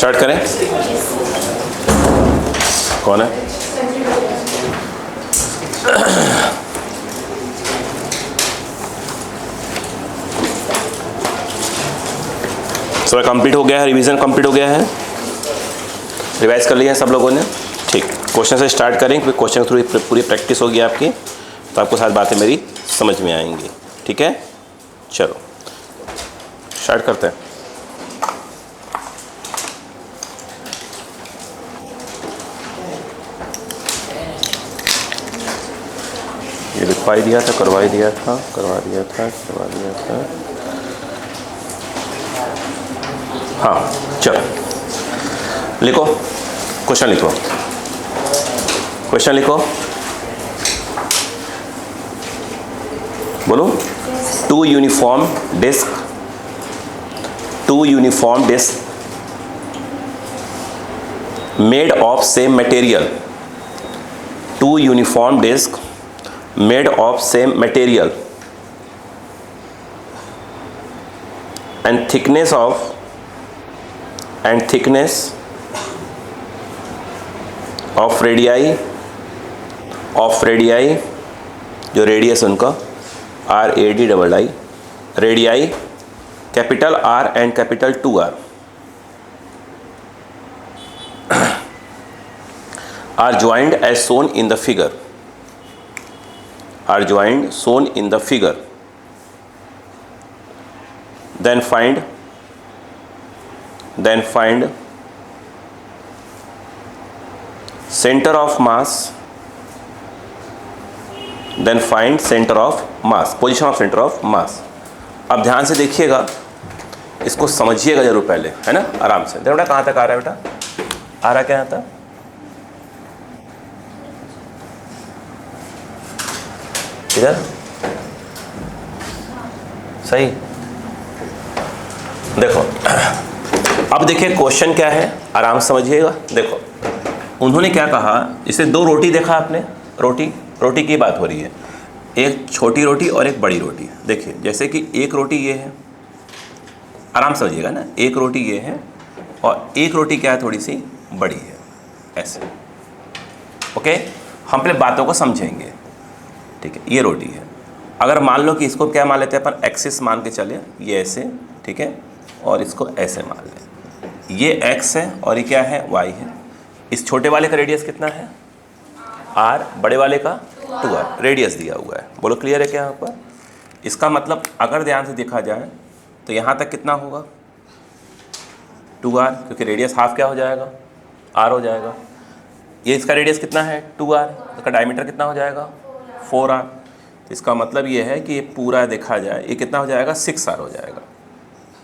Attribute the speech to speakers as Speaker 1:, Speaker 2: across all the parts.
Speaker 1: Start करें। कौन है? सब कंप्लीट हो गया है, रिवीजन कंप्लीट हो गया है, रिवाइज कर लिया है सब लोगों ने। ठीक, क्वेश्चन से स्टार्ट करें क्योंकि क्वेश्चन थ्रू पूरी प्रैक्टिस होगी आपकी, तो आपको सारी बातें मेरी समझ में आएंगी। ठीक है, चलो स्टार्ट करते हैं। ये लिखवाई दिया था, करवा दिया था, करवा दिया था, करवा दिया था। हाँ चलो लिखो, क्वेश्चन लिखो, क्वेश्चन लिखो, बोलो। Two uniform disc made of same material, two uniform disc made of same material and thickness of radii जो रेडियस उनका RADII radii capital R and capital 2R are joined as shown in the figure, are joined shown in the figure. Then find center of mass, then find center of mass, position of center of mass. अब ध्यान से देखिएगा, इसको समझिएगा जरूर पहले, है ना, आराम से। देखो बेटा कहाँ तक आ रहा है, बेटा आ रहा क्या यहाँ तक? इधर सही। देखो अब देखिए क्वेश्चन क्या है, आराम से समझिएगा। देखो उन्होंने क्या कहा, इसे दो रोटी देखा आपने, रोटी की बात हो रही है, एक छोटी रोटी और एक बड़ी रोटी। देखिए जैसे कि एक रोटी ये है, आराम समझिएगा ना, एक रोटी ये है और एक रोटी क्या है, थोड़ी सी बड़ी है, ऐसे। ओके, हम पहले बातों को समझेंगे। ठीक है, ये रोटी है। अगर मान लो कि इसको क्या मान लेते हैं अपन, एक्सिस मान के चले, ये ऐसे, ठीक है, और इसको ऐसे मान लें, ये x है और ये क्या है, y है। इस छोटे वाले का रेडियस कितना है, r, बड़े वाले का 2r रेडियस दिया हुआ है। बोलो क्लियर है क्या यहाँ पर? इसका मतलब अगर ध्यान से देखा जाए तो यहाँ तक कितना होगा, 2r, क्योंकि रेडियस हाफ क्या हो जाएगा, r हो जाएगा। ये इसका रेडियस कितना है, 2r, इसका डायमीटर कितना हो जाएगा, 4r। इसका मतलब ये है कि ये पूरा देखा जाए ये कितना हो जाएगा, 6r हो जाएगा।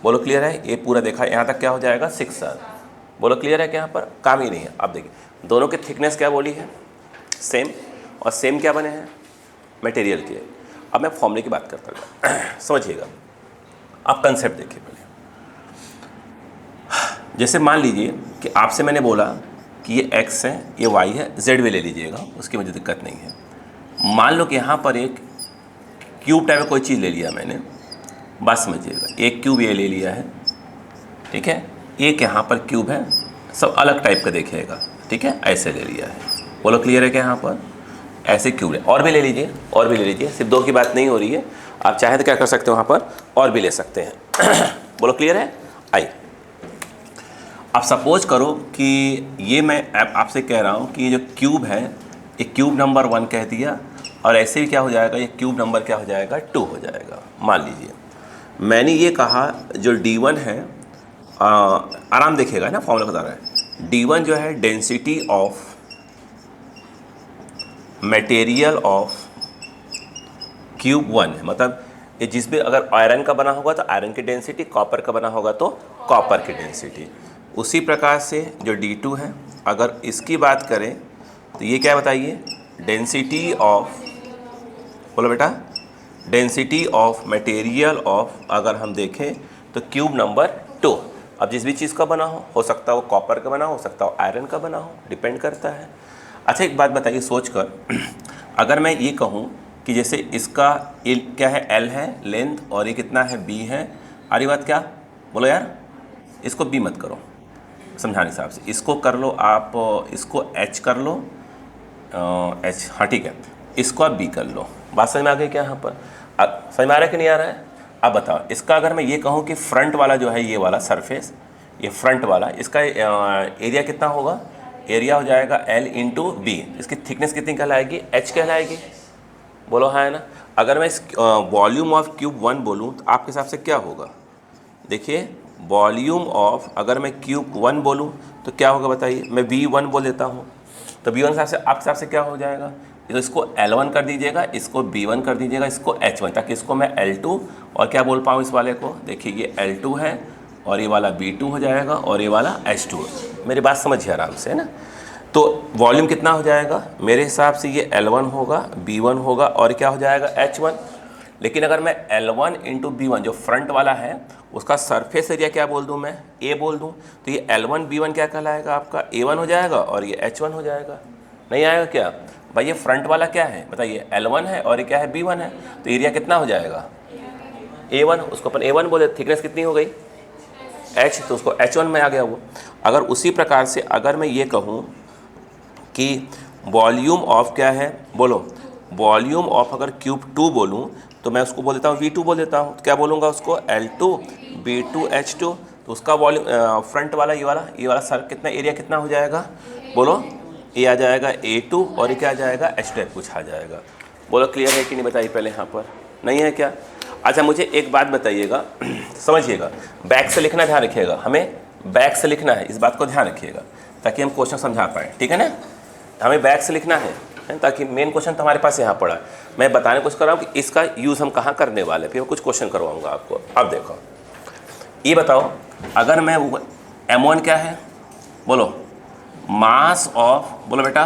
Speaker 1: बोलो क्लियर है? ये पूरा देखा यहाँ तक क्या हो जाएगा, 6r। बोलो क्लियर है कि यहाँ पर काम ही नहीं है। अब देखिए दोनों की थिकनेस क्या बोली है, सेम, और सेम क्या बने हैं, मटेरियल के। अब मैं फॉर्मूले की बात करता हूँ, समझिएगा। आप कंसेप्ट देखिए पहले। जैसे मान लीजिए कि आपसे मैंने बोला कि ये x है, ये y है, z भी ले लीजिएगा, उसकी मुझे दिक्कत नहीं है। मान लो कि यहाँ पर एक क्यूब टाइप का कोई चीज़ ले लिया मैंने, बात समझिएगा, एक क्यूब ये ले लिया है, ठीक है, एक यहाँ पर क्यूब है, सब अलग टाइप का देखिएगा, ठीक है, ऐसे ले लिया है। बोलो क्लियर है क्या यहाँ पर? ऐसे क्यूब है, और भी ले लीजिए, और भी ले लीजिए, सिर्फ दो की बात नहीं हो रही है, आप चाहे तो क्या कर सकते हो वहाँ पर, और भी ले सकते हैं। बोलो क्लियर है? आइए आप सपोज करो कि ये मैं आपसे कह रहा हूँ कि ये जो क्यूब है, ये क्यूब नंबर 1 कह दिया, और ऐसे ही क्या हो जाएगा, ये क्यूब नंबर क्या हो जाएगा, 2 हो जाएगा। मान लीजिए मैंने ये कहा जो D1 है, आराम देखिएगा ना, फॉर्मूला बता रहा है, D1 जो है density of material of cube 1 है। मतलब ये जिसमें अगर आयरन का बना होगा तो आयरन की डेंसिटी, कॉपर का बना होगा तो कॉपर की डेंसिटी। उसी प्रकार से जो D2 है, अगर इसकी बात करें तो ये क्या बताइए, डेंसिटी ऑफ, बोलो बेटा, डेंसिटी ऑफ मटेरियल ऑफ, अगर हम देखें तो क्यूब नंबर 2। अब जिस भी चीज़ का बना हो सकता है वो कॉपर का बना हो सकता है आयरन का बना हो, डिपेंड करता है। अच्छा एक बात बताइए सोच कर, अगर मैं ये कहूँ कि जैसे इसका ये क्या है, L है लेंथ, और ये कितना है, B है। अरे बात क्या, बोलो यार, इसको B मत करो, समझाने हिसाब से। इसको कर लो आप, इसको H कर लो, H, हाँ ठीक है, इसको आप B कर लो। बात समझ में आ गई क्या यहाँ पर? समझ में आ रहा है कि नहीं आ रहा है? अब बताओ, इसका अगर मैं ये कहूँ कि फ्रंट वाला जो है ये वाला सरफेस, ये फ्रंट वाला, इसका एरिया कितना होगा? एरिया हो जाएगा L इंटू बी। इसकी थिकनेस कितनी कहलाएगी? H कहलाएगी। बोलो हाँ है ना। अगर मैं इस वॉल्यूम ऑफ क्यूब 1 बोलूँ तो आपके हिसाब से क्या होगा? देखिए वॉल्यूम ऑफ, अगर मैं क्यूब 1 बोलूँ तो क्या होगा बताइए? मैं V1 बोल देता हूँ, तो V1 हिसाब से आपके हिसाब से क्या हो जाएगा? तो इसको L1 कर दीजिएगा, इसको B1 कर दीजिएगा, इसको H1, ताकि इसको मैं L2 और क्या बोल पाऊँ इस वाले को? देखिए ये L2 है और ये वाला B2 हो जाएगा और ये वाला H2। मेरी बात समझिए आराम से, है ना। तो वॉल्यूम कितना हो जाएगा? मेरे हिसाब से ये L1 होगा, B1 होगा और क्या हो जाएगा? H1। लेकिन अगर मैं L1 इंटू B1 जो फ्रंट वाला है उसका सरफेस एरिया क्या बोल दूँ मैं? A बोल दूँ, तो ये L1 B1 क्या कहलाएगा आपका? A1 हो जाएगा और ये H1 हो जाएगा। नहीं आएगा क्या भाई? ये फ्रंट वाला क्या है बताइए? L1 है और ये क्या है? B1 है, तो एरिया कितना हो जाएगा? A1, उसको अपन A1 बोले। थिकनेस कितनी हो गई? H, तो उसको H1 में आ गया वो। अगर उसी प्रकार से अगर मैं ये कहूँ कि वॉल्यूम ऑफ क्या है, बोलो, वॉल्यूम ऑफ अगर क्यूब 2 बोलूँ तो मैं उसको बोल देता हूँ V2 बोल देता हूँ। तो क्या बोलूँगा उसको? L2 B2 H2। तो उसका वॉल्यूम फ्रंट वाला ये वाला सर कितना, एरिया कितना हो जाएगा? बोलो, ये आ जाएगा A2 और ये क्या आ जाएगा? H2 कुछ आ जाएगा। बोलो क्लियर है कि नहीं बताइए पहले यहाँ पर? नहीं है क्या? अच्छा मुझे एक बात बताइएगा, समझिएगा, बैक से लिखना ध्यान रखिएगा, हमें बैक से लिखना है, इस बात को ध्यान रखिएगा ताकि हम क्वेश्चन समझा पाएँ, ठीक है ना। हमें बैक से लिखना है ताकि मेन क्वेश्चन तो हमारे पास यहाँ पड़ा है। मैं बताने की कोशिश कर रहा हूँ कि इसका यूज़ हम कहाँ करने वाले, फिर मैं कुछ क्वेश्चन करवाऊँगा आपको। अब देखो, ये बताओ, अगर मैं M1 क्या है? बोलो, मास ऑफ, बोलो बेटा,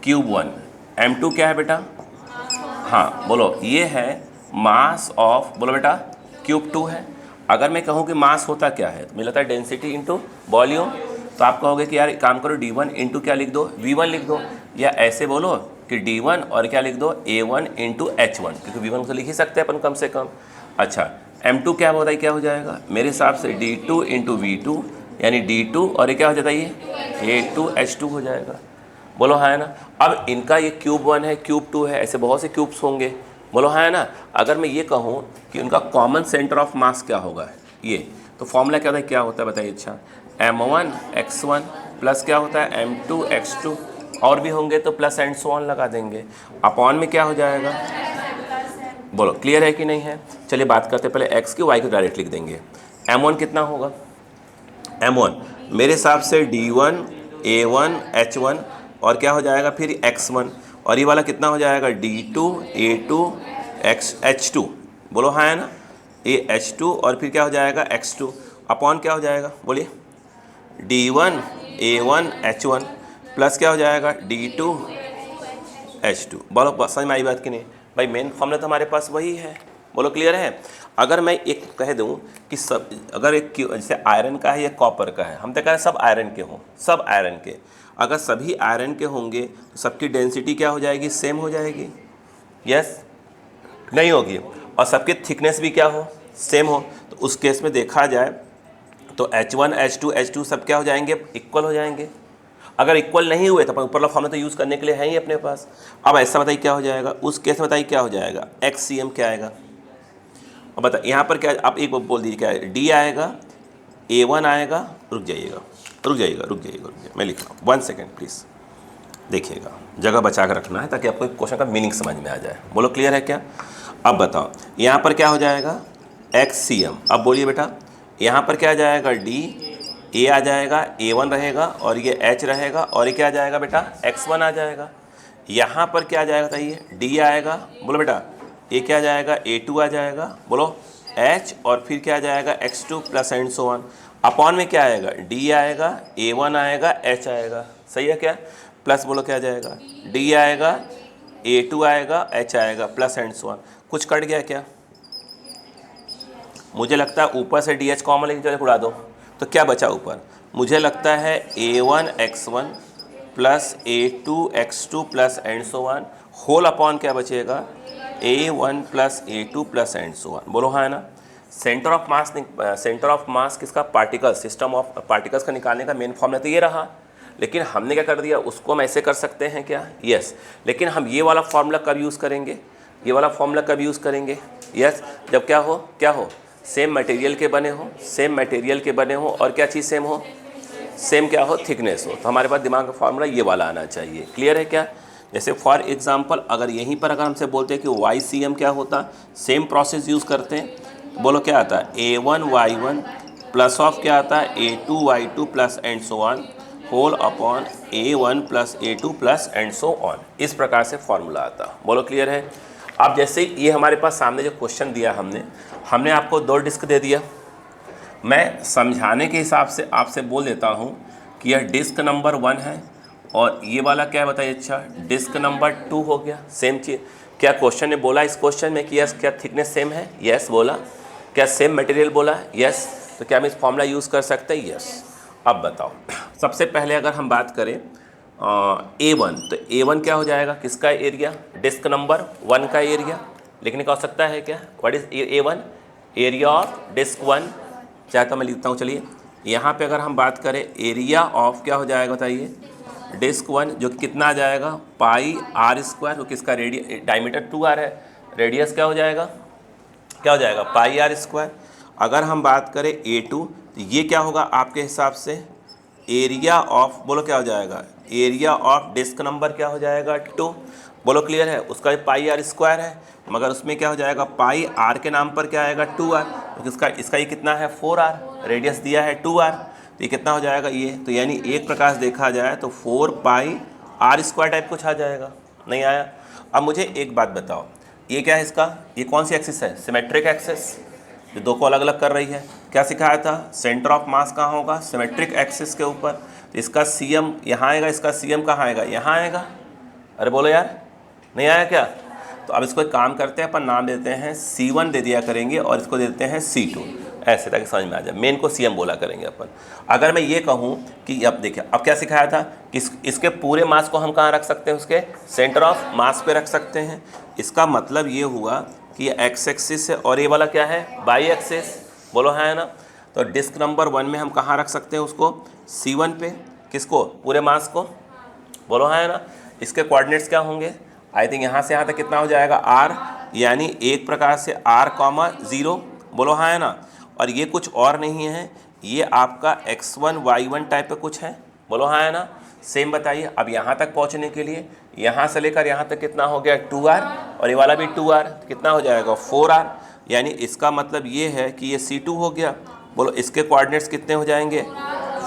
Speaker 1: क्यूब 1। M2 क्या है बेटा? हाँ बोलो, ये है मास ऑफ, बोलो बेटा, क्यूब 2 है। अगर मैं कहूँ कि मास होता क्या है, तो मुझे लगता है डेंसिटी इंटू वॉल्यूम। तो आप कहोगे कि यार काम करो, D1 इंटू क्या लिख दो? V1 लिख दो, या ऐसे बोलो कि D1 और क्या लिख दो? A1 इंटू H1, क्योंकि V1 को लिख ही सकते हैं अपन कम से कम। अच्छा M2 क्या होता है, क्या हो जाएगा मेरे हिसाब से? D2 इंटू V2, यानी D2 और ये क्या हो जाता है? ये A2 H2 हो जाएगा। बोलो हाँ है ना। अब इनका ये क्यूब 1 है, क्यूब 2 है, ऐसे बहुत से क्यूब्स होंगे। बोलो हाँ है ना। अगर मैं ये कहूँ कि उनका कॉमन सेंटर ऑफ मास क्या होगा, ये तो फॉर्मूला क्या होता है? क्या होता है बताइए? अच्छा, M1 X1 प्लस क्या होता है? M2 X2, और भी होंगे तो प्लस एंड सो ऑन लगा देंगे। अपॉन में क्या हो जाएगा? बोलो क्लियर है कि नहीं है? चलिए बात करते हैं पहले x की, y को डायरेक्ट लिख देंगे। M1 कितना होगा? M1 मेरे हिसाब से D1 A1 H1 और क्या हो जाएगा फिर X1, और ये वाला कितना हो जाएगा? D2 A2 H2। बोलो हाँ है ना। ये H2 और फिर क्या हो जाएगा? X2 अपॉन क्या हो जाएगा? बोलिए, D1 A1 H1 प्लस क्या हो जाएगा? D2 H2। बोलो समझ में आई बात कि नहीं भाई? मेन फॉर्मूला तो हमारे पास वही है। बोलो क्लियर है। अगर मैं एक कह दूं कि सब, अगर एक जैसे आयरन का है या कॉपर का है, हम तो कह रहे हैं सब आयरन के हों, सब आयरन के, अगर सभी आयरन के होंगे तो सबकी डेंसिटी क्या हो जाएगी? सेम हो जाएगी। यस नहीं होगी? और सबकी थिकनेस भी क्या हो? सेम हो। तो उस केस में देखा जाए तो H1 H2 H2 सब क्या हो जाएंगे? इक्वल हो जाएंगे। अगर इक्वल नहीं हुए तो अपन ऊपर वाला फॉर्मूला तो यूज़ करने के लिए है ही अपने पास। अब ऐसा बताइए क्या हो जाएगा उस केस में? बताइए क्या हो जाएगा? XCM क्या आएगा? और बता यहाँ पर क्या, आप एक बोल दीजिए क्या है? D आएगा, A1 आएगा, रुक जाइएगा, मैं लिख रहा हूँ, 1 सेकेंड प्लीज़, देखिएगा, जगह बचा कर रखना है ताकि आपको क्वेश्चन का मीनिंग समझ में आ जाए। बोलो क्लियर है क्या? अब बताओ यहाँ पर क्या हो जाएगा? XCM। अब बोलिए बेटा, यहाँ पर क्या आ जाएगा? D, A आ जाएगा, A1 रहेगा और ये H रहेगा, और ये क्या आ जाएगा बेटा? X1 आ जाएगा। यहाँ पर क्या आ जाएगा बताइए? D आएगा, बोलो बेटा, ये क्या आ जाएगा? A2 आ जाएगा, बोलो H, और फिर क्या आ जाएगा? X2 plus and so on. Upon में क्या आएगा? D आएगा, A1 आएगा, H आएगा, सही है क्या? प्लस बोलो क्या आ जाएगा? D आएगा, A2 आएगा, H आएगा, प्लस एंड सो ऑन। कुछ कट गया क्या? मुझे लगता है ऊपर से DH कॉमन लेके चले उड़ा दो, तो क्या बचा ऊपर? मुझे लगता है A1 X1 plus A2 X2 plus and so on whole upon क्या बचेगा? A1 plus A2 plus and so on. बोलो हाँ है ना। सेंटर ऑफ मास किसका, पार्टिकल्स, सिस्टम ऑफ पार्टिकल्स का निकालने का मेन फॉर्मूला तो ये रहा, लेकिन हमने क्या कर दिया, उसको हम ऐसे कर सकते हैं क्या, यस। लेकिन हम ये वाला फॉर्मूला कब यूज़ करेंगे, ये वाला फॉर्मूला कब यूज़ करेंगे, यस, जब क्या हो, सेम मटेरियल के बने हो, सेम मटेरियल के बने हो, और क्या चीज़ सेम हो, सेम क्या हो, थिकनेस हो। तो हमारे पास दिमाग का फॉर्मूला ये वाला आना चाहिए। क्लियर है क्या? जैसे फॉर एग्जांपल अगर यहीं पर अगर हमसे बोलते हैं कि YCM क्या होता, सेम प्रोसेस यूज़ करते हैं, बोलो क्या आता है, A1Y1 प्लस ऑफ क्या आता है, A2Y2 plus and so on whole upon A1 plus A2 plus and so on. इस प्रकार से फॉर्मूला आता। बोलो क्लियर है? अब जैसे ये हमारे पास सामने जो क्वेश्चन दिया हमने आपको 2 डिस्क दे दिया। मैं समझाने के हिसाब से आपसे बोल देता हूँ कि यह डिस्क नंबर 1 है और ये वाला क्या है बताइए, अच्छा डिस्क नंबर 2 हो गया। सेम चीज़ क्या क्वेश्चन ने बोला इस क्वेश्चन में कि यस क्या थिकनेस सेम है, यस बोला। क्या सेम मटेरियल बोला, यस। तो क्या हम इस फॉर्मूला यूज़ कर सकते हैं, यस। अब बताओ, सबसे पहले अगर हम बात करें A1, तो A1 क्या हो जाएगा, किसका एरिया, डिस्क नंबर 1 का एरिया। लिखने का हो सकता है क्या, what is A1, area of disc 1। चाहे तो मैं लिखता हूँ, चलिए यहाँ पे अगर हम बात करें एरिया ऑफ क्या हो जाएगा बताइए, डिस्क 1, जो कि कितना आ जाएगा, पाई R स्क्वायर, क्योंकि इसका डायमीटर 2R है, रेडियस क्या हो जाएगा, पाई R स्क्वायर। अगर हम बात करें A2, तो ये क्या होगा आपके हिसाब से, एरिया ऑफ, बोलो क्या हो जाएगा, एरिया ऑफ डिस्क नंबर क्या हो जाएगा 2। बोलो क्लियर है? उसका पाई R स्क्वायर है, मगर उसमें क्या हो जाएगा, पाई R के नाम पर क्या आएगा 2R, क्योंकि इसका ये कितना है 4R, रेडियस दिया है 2R, तो ये कितना हो जाएगा ये, तो यानी एक प्रकार से देखा जाए तो 4 पाई R स्क्वायर टाइप कुछ आ जाएगा। नहीं आया? अब मुझे एक बात बताओ, ये क्या है इसका, ये कौन सी एक्सिस है, सिमेट्रिक एक्सिस, जो 2 को अलग अलग कर रही है। क्या सिखाया था, सेंटर ऑफ मास कहाँ होगा, सिमेट्रिक एक्सिस के ऊपर। तो इसका CM यहाँ आएगा, इसका CM कहाँ आएगा, यहाँ आएगा। अरे बोलो यार, नहीं आया क्या? तो अब इसको एक काम करते हैं, अपन नाम देते हैं C1 दे दिया करेंगे और इसको दे देते हैं C2, ऐसे ताकि समझ में आ जाए। मेन को CM बोला करेंगे अपन। अगर मैं ये कहूँ कि अब देखिए, अब क्या सिखाया था कि इसके पूरे मास को हम कहाँ रख सकते हैं, उसके सेंटर ऑफ मास पे रख सकते हैं। इसका मतलब ये हुआ कि ये एक्स एक्सिस है और ये वाला क्या है, वाई एक्सिस। बोलो है ना? तो डिस्क नंबर 1 में हम कहाँ रख सकते हैं उसको, C1 पे, किसको, पूरे मास को। बोलो है ना? इसके कोऑर्डिनेट्स क्या होंगे, आई थिंक यहाँ से यहाँ तक कितना हो जाएगा R, यानी एक प्रकार से R,0। बोलो हाँ है ना? और ये कुछ और नहीं है, ये आपका x1 y1 टाइप का कुछ है। बोलो हाँ है ना? सेम बताइए। अब यहाँ तक पहुँचने के लिए यहाँ से लेकर यहाँ तक कितना हो गया 2R, और ये वाला भी 2R, कितना हो जाएगा 4R। यानी इसका मतलब ये है कि ये C2 हो गया। बोलो इसके कोऑर्डिनेट्स कितने हो जाएंगे,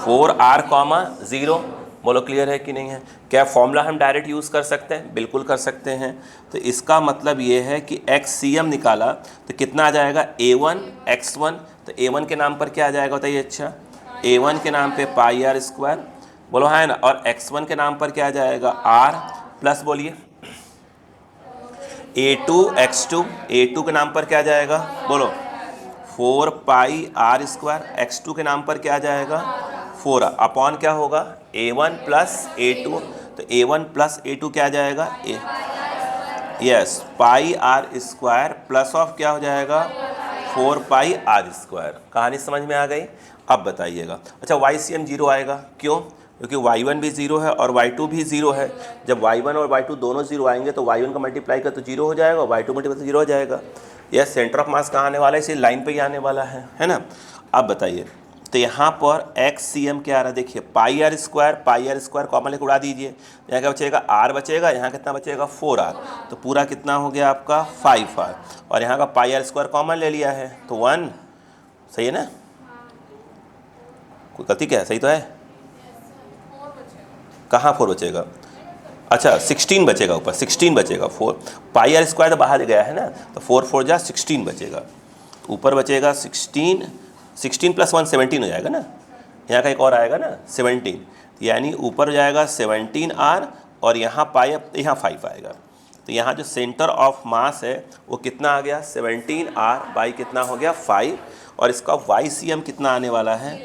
Speaker 1: 4R,0। बोलो क्लियर है कि नहीं है? क्या फॉर्मूला हम डायरेक्ट यूज़ कर सकते हैं? बिल्कुल कर सकते हैं। तो इसका मतलब ये है कि XCM निकाला तो कितना आ जाएगा, A1 x1, तो A1 के नाम पर क्या आ जाएगा बताइए, अच्छा A1 के नाम पे पाई R स्क्वायर। बोलो है ना? और x1 के नाम पर क्या आ जाएगा R प्लस, बोलिए A2 x2, A2 के नाम पर क्या आ जाएगा, बोलो 4 पाई R स्क्वायर, x2 के नाम पर क्या आ जाएगा 4 अपॉन क्या होगा A1 प्लस A2, तो A1 प्लस A2 क्या आ जाएगा, yes pi R square plus of क्या हो जाएगा 4 पाई R स्क्वायर। कहानी समझ में आ गई? अब बताइएगा, अच्छा YCM 0 आएगा, क्यों? क्योंकि y1 भी 0 है और y2 भी 0 है। जब y1 और y2 दोनों 0 आएंगे तो y1 का मल्टीप्लाई कर तो 0 हो जाएगा, y2 मल्टीप्लाई तो 0 हो जाएगा। यह सेंटर ऑफ मास कहाँ आने वाला है, इसी लाइन पे ही आने वाला है ना? अब बताइए, तो यहाँ पर XCM क्या आ रहा है, देखिए पाई R स्क्वायर कॉमन लेकर उड़ा दीजिए, यहाँ क्या बचेगा R बचेगा, यहाँ कितना बचेगा 4R, तो पूरा कितना हो गया आपका 5R, और यहाँ का पाई R स्क्वायर कॉमन ले लिया है तो 1। सही है ना? कोई गलती क्या है, सही तो है? कहाँ 4 बचेगा, अच्छा 16 बचेगा, ऊपर 16 बचेगा, 4 पाई R स्क्वायर तो बाहर गया है ना, तो 4 4 जा 16 बचेगा, ऊपर बचेगा 16 प्लस 1 17 हो जाएगा ना, यहाँ का एक और आएगा ना 17, यानी ऊपर हो जाएगा 17R और यहाँ पाई यहाँ 5 आएगा। तो यहाँ जो सेंटर ऑफ मास है वो कितना आ गया 17R बाई कितना हो गया 5, और इसका YCM कितना आने वाला है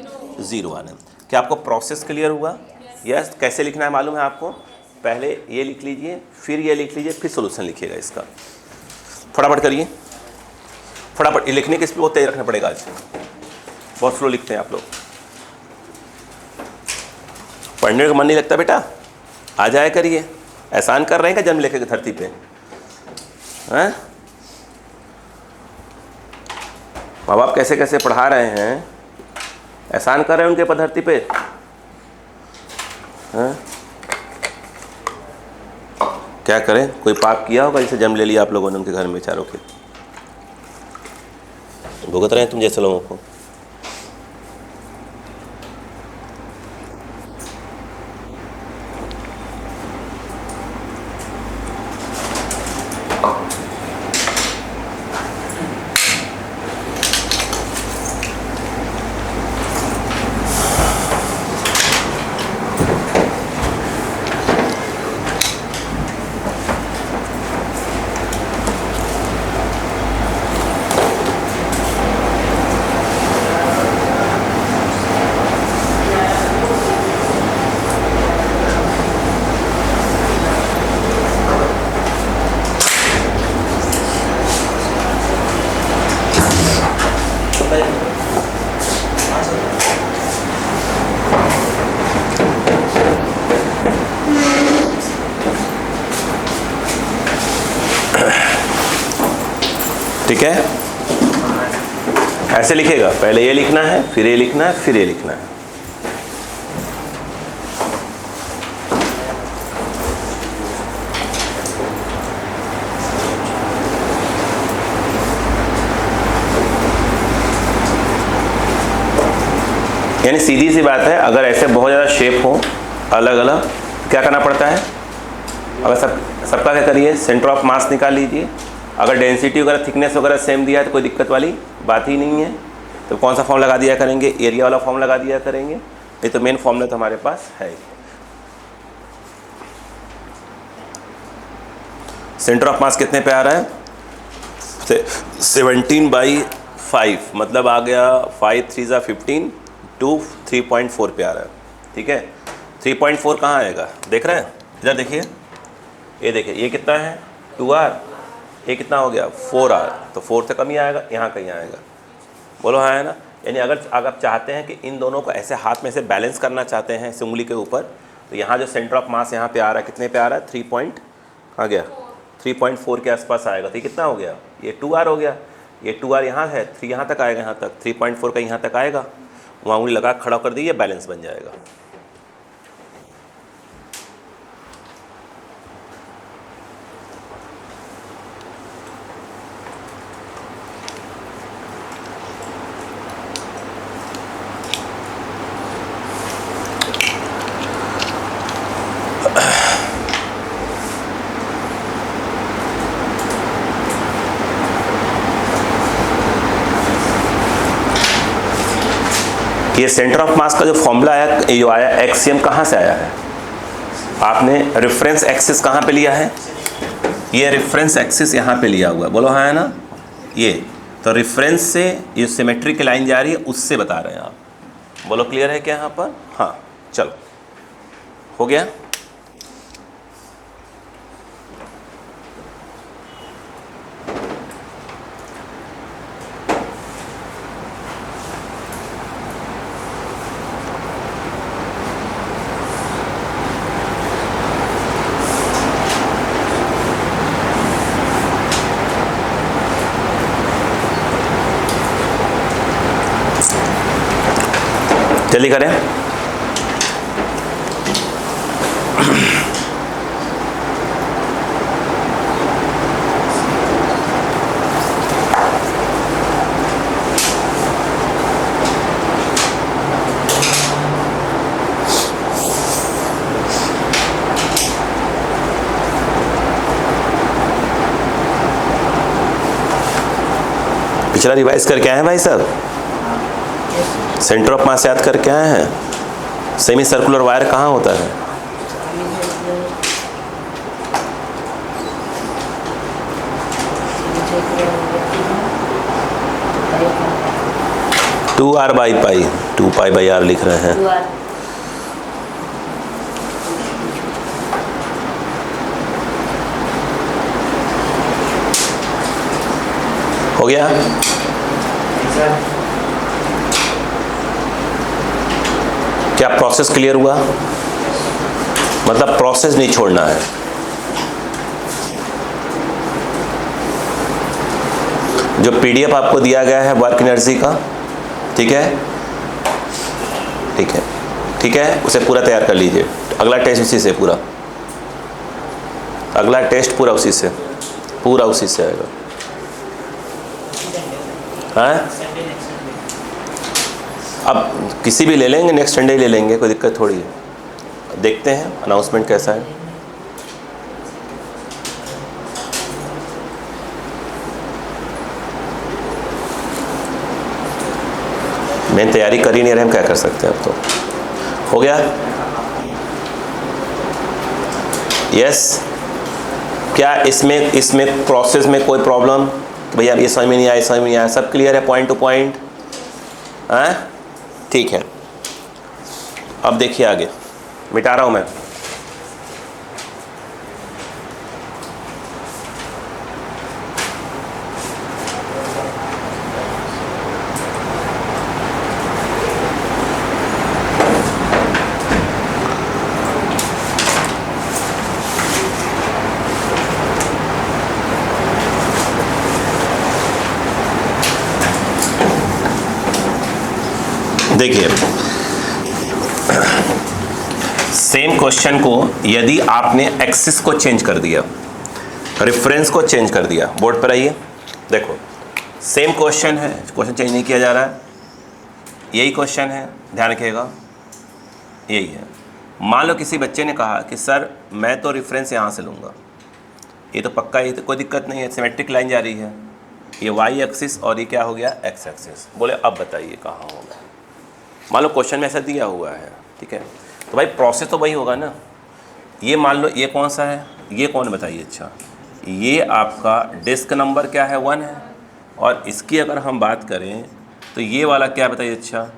Speaker 1: 0 आने। क्या आपको प्रोसेस क्लियर हुआ? यस। कैसे लिखना है मालूम है आपको? पहले ये लिख लीजिए, फिर ये लिख लीजिए, फिर सोल्यूशन लिखिएगा इसका। फटाफट करिए, फटाफट लिखने के स्पीड बहुत तेज रखना पड़ेगा आज, बहुत स्लो लिखते हैं आप लोग। पढ़ने का मन नहीं लगता बेटा, आ जाया करिए। एहसान कर रहे हैं क्या जन्म लेके धरती पे? हैं? माँ बाप कैसे कैसे पढ़ा रहे हैं, एहसान कर रहे हैं उनके ऊपर धरती पे। हैं? क्या करें, कोई पाप किया होगा जिसे जन्म ले लिया आप लोगों ने उनके घर में चारों के, भुगत रहे हैं तुम जैसे लोगों को। ठीक है, ऐसे लिखेगा, पहले ये लिखना है, फिर ये लिखना है, फिर ये लिखना है। यानी सीधी सी बात है, अगर ऐसे बहुत ज़्यादा शेप हो अलग अलग, क्या करना पड़ता है? अगर सबका क्या करिए, सेंटर ऑफ मास निकाल लीजिए। अगर डेंसिटी वगैरह थिकनेस वगैरह सेम दिया है तो कोई दिक्कत वाली बात ही नहीं है। तो कौन सा फॉर्म लगा दिया करेंगे? एरिया वाला फॉर्म लगा दिया करेंगे। ये तो मेन फॉर्मूला तो हमारे पास है। सेंटर ऑफ मास कितने पे आ रहा है? 17/5, मतलब आ गया 5 3 × 15 2 3.4 पे आ रहा है। ठीक है, 3.4 कहाँ आएगा देख रहे हैं? इधर देखिए, ये देखिए, ये कितना है 2r, ये कितना हो गया 4r, तो 4 से कम ही आएगा, यहाँ कहीं आएगा। बोलो हाँ है ना? यानी अगर आप चाहते हैं कि इन दोनों को ऐसे हाथ में से बैलेंस करना चाहते हैं इस उंगली के ऊपर, तो यहाँ जो सेंटर ऑफ मास यहाँ पे आ रहा है, कितने पे आ रहा है? 3.4 के आसपास आएगा। तो ये कितना हो गया? ये 2r हो गया। ये 2r यहाँ है, 3 यहाँ तक आएगा, यहाँ तक 3.4 का यहाँ तक आएगा। वहाँ उंगली लगा खड़ा कर दीजिए, बैलेंस बन जाएगा। ये सेंटर ऑफ मास का जो फॉर्मूला आया, ये जो आया एक्सियम, कहाँ से आया है? आपने रेफरेंस एक्सिस कहाँ पे लिया है? ये रेफरेंस एक्सिस यहाँ पे लिया हुआ है। बोलो हाँ है ना? ये तो रेफरेंस से ये सिमेट्री की लाइन जा रही है, उससे बता रहे हैं आप। बोलो क्लियर है क्या यहाँ पर? हाँ, चलो हो गया। जल्दी करें। पिछला रिवाइज करके आए हैं भाई साहब? सेंटर ऑफ मास याद करके आए हैं? सेमी सर्कुलर वायर कहाँ होता है? To R by pi, 2π/r लिख रहे हैं। हो गया? क्या प्रोसेस क्लियर हुआ? मतलब प्रोसेस नहीं छोड़ना है। जो पीडीएफ आपको दिया गया है वर्क एनर्जी का, ठीक है, ठीक है, ठीक है, उसे पूरा तैयार कर लीजिए। अगला टेस्ट उसी से, पूरा अगला टेस्ट पूरा उसी से, पूरा उसी से आएगा। हाँ, अब किसी भी ले लेंगे, नेक्स्ट संडे ले लेंगे, कोई दिक्कत थोड़ी है। देखते हैं अनाउंसमेंट कैसा है। मैंने तैयारी कर ही नहीं रहे, हम क्या कर सकते हैं। अब तो हो गया। यस, क्या इसमें प्रोसेस में कोई प्रॉब्लम? भैया ये समझ में नहीं आया, समझ में नहीं आया, सब क्लियर है पॉइंट टू पॉइंट? हाँ, ठीक है। अब देखिए आगे, मिटा रहा हूँ मैं। देखिए, सेम क्वेश्चन को यदि आपने एक्सिस को चेंज कर दिया, रेफरेंस को चेंज कर दिया, बोर्ड पर आइए, देखो सेम क्वेश्चन है, क्वेश्चन चेंज नहीं किया जा रहा है, यही क्वेश्चन है, ध्यान रखिएगा, यही है। मान लो किसी बच्चे ने कहा कि सर मैं तो रेफरेंस यहाँ से लूँगा, ये तो पक्का, ये तो कोई दिक्कत नहीं है, सिमेट्रिक लाइन जा रही है, ये वाई एक्सिस और ये क्या हो गया, एक्स एक्सिस। बोले अब बताइए कहाँ होगा। मान लो क्वेश्चन में ऐसा दिया हुआ है, ठीक है, तो भाई प्रोसेस तो वही होगा ना। ये मान लो ये कौन सा है, ये कौन बताइए। अच्छा, ये आपका डिस्क नंबर क्या है, 1 है, और इसकी अगर हम बात करें तो ये वाला क्या बताइए। अच्छा,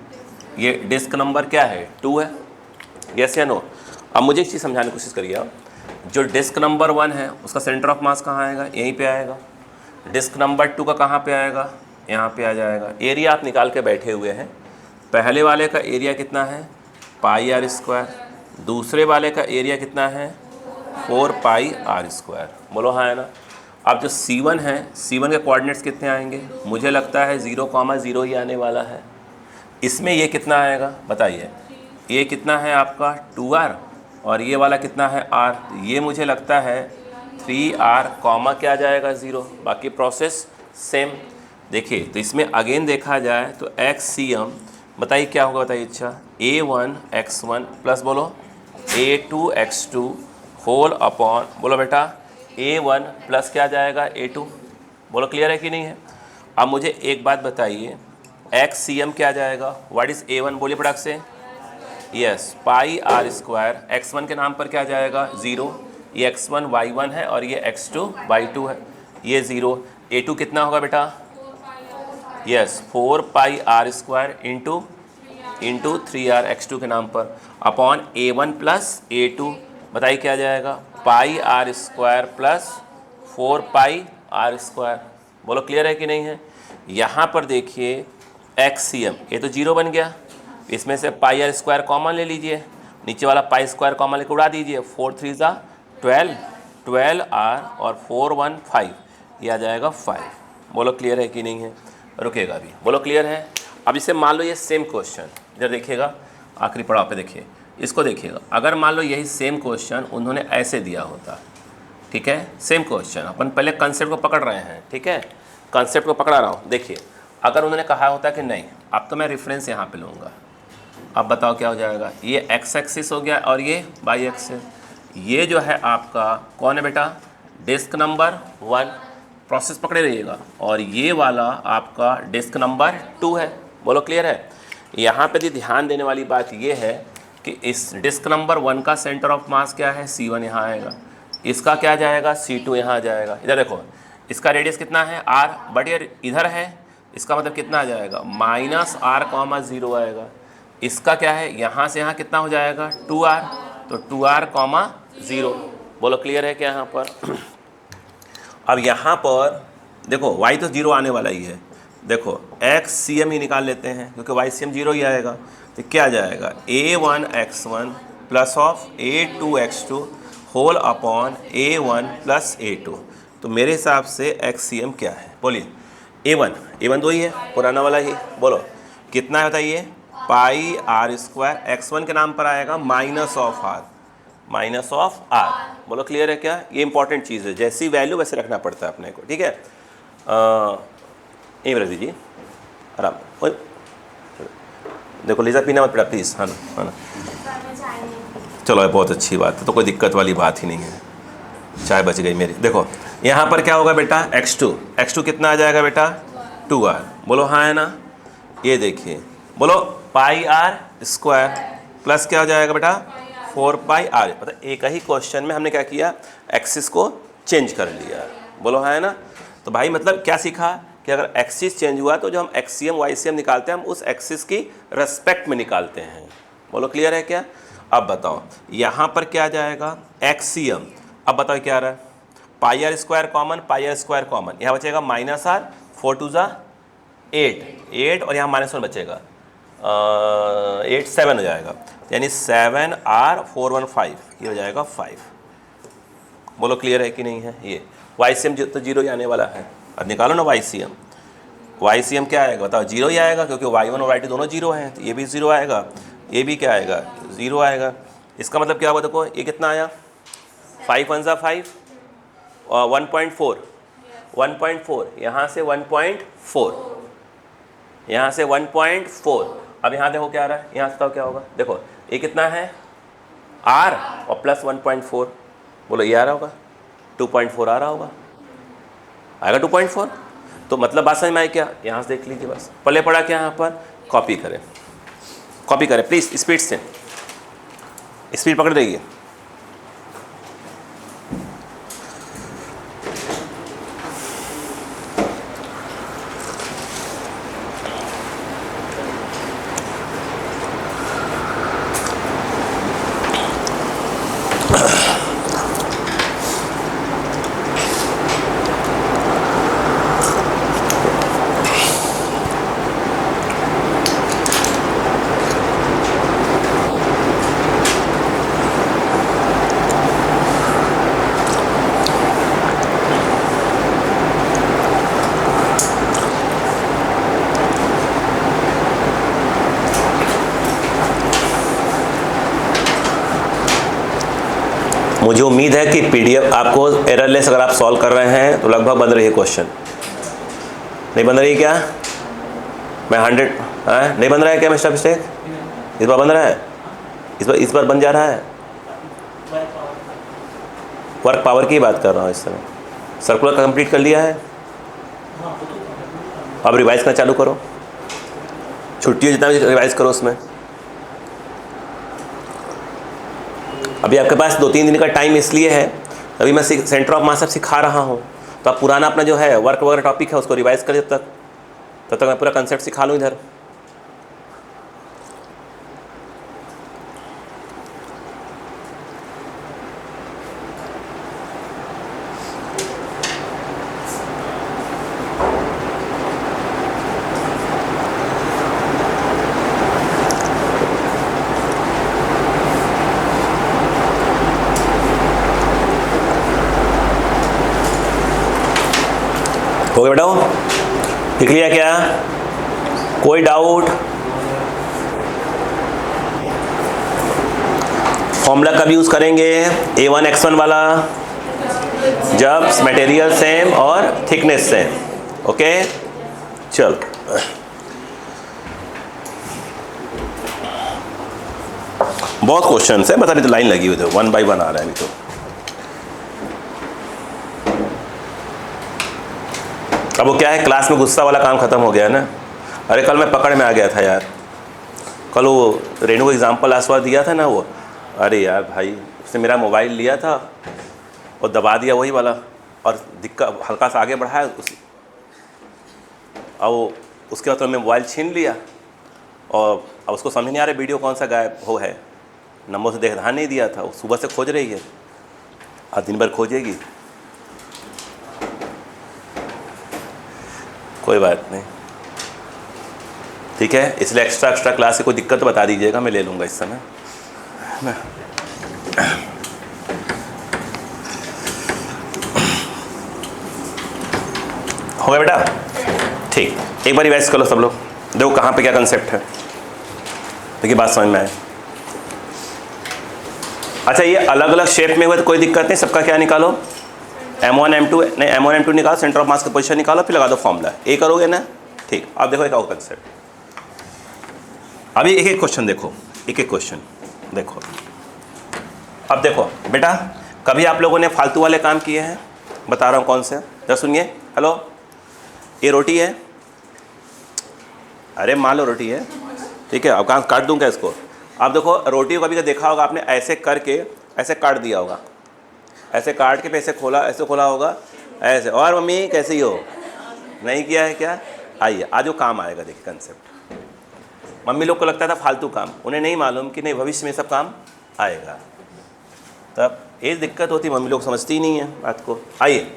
Speaker 1: ये डिस्क नंबर क्या है, 2 है, यस या नो। अब मुझे एक चीज़ समझाने की कोशिश करिए आप, जो डिस्क नंबर 1 है उसका सेंटर ऑफ मास कहाँ आएगा, यहीं पे आएगा। डिस्क नंबर 2 का कहाँ पे आएगा, यहाँ पे आ जाएगा। एरिया आप निकाल के बैठे हुए हैं, पहले वाले का एरिया कितना है, पाई आर स्क्वायर, दूसरे वाले का एरिया कितना है, 4 पाई आर स्क्वायर। बोलो हाँ है ना। अब जो C1 है, C1 के कोऑर्डिनेट्स कितने आएंगे, मुझे लगता है 0,0 ही आने वाला है। इसमें ये कितना आएगा बताइए, ये कितना है आपका 2R, और ये वाला कितना है R, ये मुझे लगता है 3R, कॉमा क्या जाएगा 0, बाकी प्रोसेस सेम। देखिए तो इसमें अगेन देखा जाए तो XCM बताइए क्या होगा, बताइए। अच्छा, A1 x1 प्लस बोलो A2 x2 होल अपॉन, बोलो बेटा A1 प्लस क्या जाएगा A2। बोलो क्लियर है कि नहीं है। अब मुझे एक बात बताइए, XCM क्या जाएगा, व्हाट इज़ A1, बोलिए फटाक से। Yes, pi are square, x1 के नाम पर क्या जाएगा 0, ये x1 y1 है और ये x2 y2 है, ये 0। A2 कितना होगा बेटा, yes 4 pi are square into 3R x2 के नाम पर अपॉन A1 प्लस A2, बताइए क्या जाएगा, pi are square plus 4 pi are square. बोलो क्लियर है कि नहीं है। यहाँ पर देखिए XCM, ये तो 0 बन गया, इसमें से पाई आर स्क्वायर कॉमन ले लीजिए, नीचे वाला पाई स्क्वायर कॉमन लेकर उड़ा दीजिए, 4 3 12, 12R और 4 1 5, ये आ जाएगा 5। बोलो क्लियर है कि नहीं है, रुकेगा अभी, बोलो क्लियर है। अब इसे मान लो ये सेम क्वेश्चन, इधर देखिएगा आखिरी पड़ाव पे देखिए, इसको देखिएगा। अगर मान लो यही सेम क्वेश्चन उन्होंने ऐसे दिया होता, ठीक है, सेम क्वेश्चन, अपन पहले कंसेप्ट को पकड़ रहे हैं, ठीक है, कंसेप्ट को पकड़ा रहा हूँ। देखिए अगर उन्होंने कहा होता कि नहीं अब तो मैं रेफरेंस यहाँ पे लूँगा, अब बताओ क्या हो जाएगा, ये एक्स एक्सिस हो गया और ये वाई एक्सिस। ये जो है आपका कौन है बेटा, डिस्क नंबर 1, प्रोसेस पकड़े रहिएगा, और ये वाला आपका डिस्क नंबर 2 है। बोलो क्लियर है। यहाँ पे भी ध्यान देने वाली बात ये है कि इस डिस्क नंबर 1 का सेंटर ऑफ मास क्या है, C1 यहाँ आएगा, इसका क्या जाएगा, C2 यहाँ आ जाएगा। इधर देखो इसका रेडियस कितना है R, बट ये इधर है, इसका मतलब कितना आ जाएगा, -R,0 आएगा। इसका क्या है, यहाँ से यहाँ कितना हो जाएगा 2R, तो 2R,0। बोलो क्लियर है क्या यहाँ पर। अब यहाँ पर देखो y तो 0 आने वाला ही है, देखो एक्स सी एम ही निकाल लेते हैं क्योंकि वाई सी एम 0 ही आएगा, तो क्या आ जाएगा a1x1 plus of a2x2 whole upon a1 plus a2। तो मेरे हिसाब से एक्स सी एम क्या है, बोलिए। a1 तो ही है पुराना वाला ही, बोलो कितना है बताइए, पाई आर स्क्वायर, x1 के नाम पर आएगा माइनस ऑफ आर, बोलो क्लियर है क्या। ये इंपॉर्टेंट चीज़ है, जैसी वैल्यू वैसे रखना पड़ता है अपने को, ठीक है। यहीं रख दीजिए आराम। ओए देखो लीजा पीना मत पड़ा प्लीज़, हाँ ना। चलो बहुत अच्छी बात है, तो कोई दिक्कत वाली बात ही नहीं है, चाय बच गई मेरी। देखो यहाँ पर क्या होगा बेटा, x2 कितना आ जाएगा बेटा 2r, बोलो हाँ है ना। ये देखिए बोलो पाई आर स्क्वायर प्लस क्या हो जाएगा बेटा 4 पाई आर। मतलब एक ही क्वेश्चन में हमने क्या किया, एक्सिस को चेंज कर लिया, बोलो हाँ है ना। तो भाई मतलब क्या सीखा कि अगर एक्सिस चेंज हुआ तो जो हम एक्सीएम वाईसीएम निकालते हैं हम उस एक्सिस की रेस्पेक्ट में निकालते हैं, बोलो क्लियर है क्या। अब बताओ यहाँ पर क्या आ जाएगा एक्सीएम, अब बताओ क्या आ रहा है, पाई आर स्क्वायर कॉमन, यहाँ बचेगा माइनस आर, 4 2 ज़ा 8 और यहाँ -1 बचेगा 8 7 हो जाएगा, यानी 7r 4 1 5, ये हो जाएगा 5। बोलो क्लियर है कि नहीं है। ये वाईसीएम तो 0 ही आने वाला है, अब निकालो ना वाईसीएम क्या आएगा बताओ, 0 ही आएगा क्योंकि y1 और y2 दोनों 0 हैं, तो ये भी 0 आएगा, ये भी क्या आएगा 0 आएगा। इसका मतलब क्या होगा, देखो ये कितना आया 5 1 ज़ा 5 और 1.4, यहाँ से 1.4, यहाँ से 1.4। अब यहाँ देखो क्या आ रहा है, यहाँ से बताओ क्या होगा, देखो ये कितना है r और प्लस 1.4, बोलो ये आ रहा होगा 2.4 आ रहा होगा, आएगा 2.4। तो मतलब बात समझ में आई क्या, यहाँ से देख लीजिए बस, पहले पड़ा क्या यहाँ पर, कॉपी करें प्लीज़, स्पीड पकड़ रहिए। मुझे उम्मीद है कि पीडीएफ आपको एररलेस अगर आप सॉल्व कर रहे हैं तो लगभग बन रही है क्वेश्चन, नहीं बन रही क्या, मैं 100 नहीं बन रहा है क्या मिस्टर मिस्टेक, इस बार बन रहा है, इस बार बन जा रहा है। वर्क पावर की बात कर रहा हूँ इस समय, सर्कुलर कंप्लीट कर लिया है, अब रिवाइज करना चालू करो, छुट्टियों जितना भी रिवाइज करो उसमें। अभी आपके पास 2-3 दिन का टाइम इसलिए है, अभी मैं सेंटर ऑफ मास सिखा रहा हूँ, तो आप पुराना अपना जो है वर्क वगैरह टॉपिक है उसको रिवाइज कर, जब तक मैं पूरा कंसेप्ट सिखा लूँ इधर। हो गया बेटा, लिख लिया क्या, कोई डाउट। फॉर्मूला कब यूज करेंगे, A1x1 वाला, जब मटेरियल सेम और थिकनेस सेम, ओके। चल बहुत क्वेश्चन है, बता रही तो लाइन लगी हुई थी, 1 by 1 आ रहा है अभी तो। अब वो क्या है, क्लास में गुस्सा वाला काम ख़त्म हो गया है ना। अरे कल मैं पकड़ में आ गया था यार, कल वो रेनू को एग्जाम्पल आसवा दिया था ना वो, अरे यार भाई उसने मेरा मोबाइल लिया था और दबा दिया वही वाला, और दिक्कत हल्का सा आगे बढ़ाया और वो उसके बाद तो मैं मोबाइल छीन लिया, और अब उसको समझ नहीं आ रहा वीडियो कौन सा गायब हो है, नंबर से ध्यान नहीं दिया था, वो सुबह से खोज रही है और दिन भर खोजेगी। कोई बात नहीं, ठीक है। इसलिए एक्स्ट्रा क्लास से कोई दिक्कत बता दीजिएगा, मैं ले लूँगा इस समय। हो गया बेटा? ठीक, एक बार रिवाइज कर लो सब लोग, देखो कहाँ पे क्या कंसेप्ट है, देखिए बात समझ में आए। अच्छा, ये अलग अलग शेप में हुए तो कोई दिक्कत नहीं, सबका क्या निकालो, M1 M2, नहीं M1 M2 निकालो, सेंटर ऑफ मास का पोजीशन निकालो, फिर लगा दो फॉर्मूला, ये करोगे ना। ठीक, अब देखो एक और कंसेप्ट, अभी एक एक क्वेश्चन देखो, एक एक क्वेश्चन देखो। अब देखो बेटा, कभी आप लोगों ने फालतू वाले काम किए हैं? बता रहा हूँ कौन से, जरा सुनिए। हेलो, ये रोटी है, अरे मान लो रोटी है, ठीक है, अब कहाँ काट दूँ क्या इसको? आप देखो रोटी को कभी देखा होगा आपने, ऐसे करके ऐसे काट दिया होगा, ऐसे काट के ऐसे खोला, ऐसे खोला होगा ऐसे। और मम्मी कैसे ही हो, नहीं किया है क्या? आइए आज वो काम आएगा, देखिए कंसेप्ट। मम्मी लोग को लगता था फालतू काम, उन्हें नहीं मालूम कि नहीं भविष्य में सब काम आएगा। तब ये दिक्कत होती, मम्मी लोग समझती ही नहीं है बात को। आइए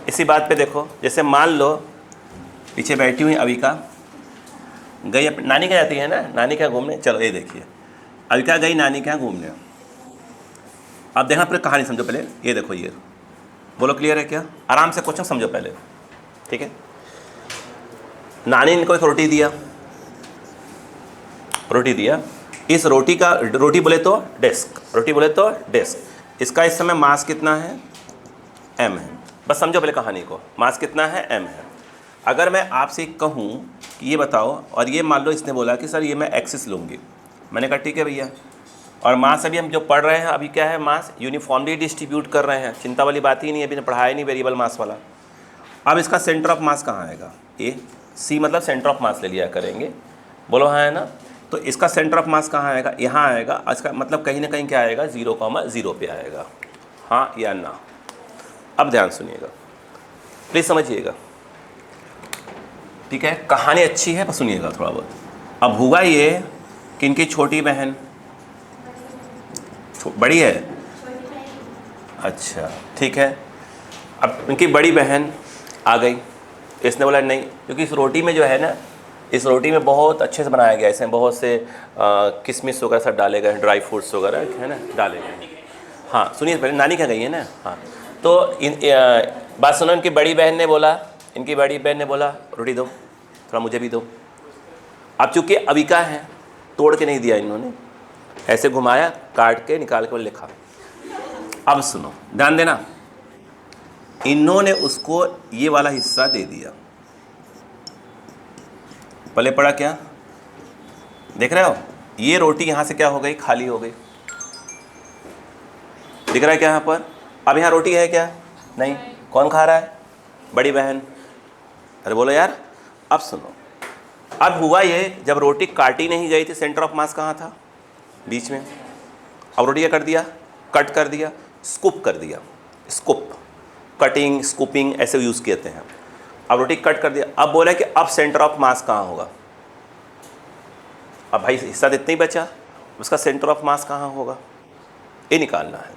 Speaker 1: इसी बात पे देखो, जैसे मान लो पीछे बैठी हुई अविका गई नानी क्या जाती है ना, नानी क्या घूमने, चलो ये देखिए अविका गई नानी क्या घूमने। अब देखना फिर कहानी समझो पहले, ये देखो, ये बोलो क्लियर है क्या? आराम से क्वेश्चन समझो पहले, ठीक है। नानी ने इनको एक रोटी दिया, रोटी दिया, इस रोटी का, रोटी बोले तो डेस्क, रोटी बोले तो डेस्क, इसका इस समय मास कितना है? m है। बस समझो पहले कहानी को, मास कितना है? m है। अगर मैं आपसे कहूँ कि ये बताओ, और ये मान लो इसने बोला कि सर ये मैं एक्सिस लूँगी, मैंने कहा ठीक है भैया, और मास अभी हम जो पढ़ रहे हैं अभी क्या है, मास यूनिफॉर्मली डिस्ट्रीब्यूट कर रहे हैं, चिंता वाली बात ही नहीं है, अभी पढ़ाया नहीं वेरिएबल मास वाला। अब इसका सेंटर ऑफ मास कहाँ आएगा? ए सी मतलब सेंटर ऑफ मास ले लिया करेंगे, बोलो हाँ है ना। तो इसका सेंटर ऑफ मास कहाँ आएगा? यहाँ आएगा। इसका मतलब कहीं ना कहीं क्या आएगा? 0,0 पे आएगा, हाँ या ना। अब ध्यान सुनिएगा प्लीज़, समझिएगा, ठीक है। कहानी अच्छी है पर सुनिएगा थोड़ा बहुत। अब हुआ ये कि इनकी छोटी बहन, बड़ी है, अच्छा ठीक है। अब इनकी बड़ी बहन आ गई, इसने बोला नहीं, क्योंकि इस रोटी में जो है ना, इस रोटी में बहुत अच्छे से बनाया गया है, इसमें बहुत से किशमिश वगैरह सब डाले गए हैं, ड्राई फ्रूट्स वगैरह है ना डाले गए हैं। हाँ सुनिए पहले, नानी क्या गई है ना। हाँ तो बात सुनो, इनकी बड़ी बहन ने बोला, इनकी बड़ी बहन ने बोला रोटी दो, थोड़ा मुझे भी दो। अब चूँकि अविका है, तोड़ के नहीं दिया इन्होंने, ऐसे घुमाया, काट के निकाल के लिखा। अब सुनो ध्यान देना, इन्होंने उसको ये वाला हिस्सा दे दिया, पले पड़ा क्या देख रहे हो? ये रोटी यहाँ से क्या हो गई? खाली हो गई, दिख रहा है क्या यहाँ पर? अब यहाँ रोटी है क्या? नहीं। कौन खा रहा है? बड़ी बहन। अरे बोलो यार। अब सुनो, अब हुआ ये, जब रोटी काटी नहीं गई थी, सेंटर ऑफ मास कहाँ था? बीच में। अब रोटी क्या कर दिया? कट कर दिया, स्कूप कर दिया, स्कूप, कटिंग स्कूपिंग ऐसे यूज़ किए हैं। अब रोटी कट कर दिया, अब बोला कि अब सेंटर ऑफ मास कहाँ होगा? अब भाई हिस्सा तो इतना ही बचा, उसका सेंटर ऑफ मास कहाँ होगा? ये निकालना है,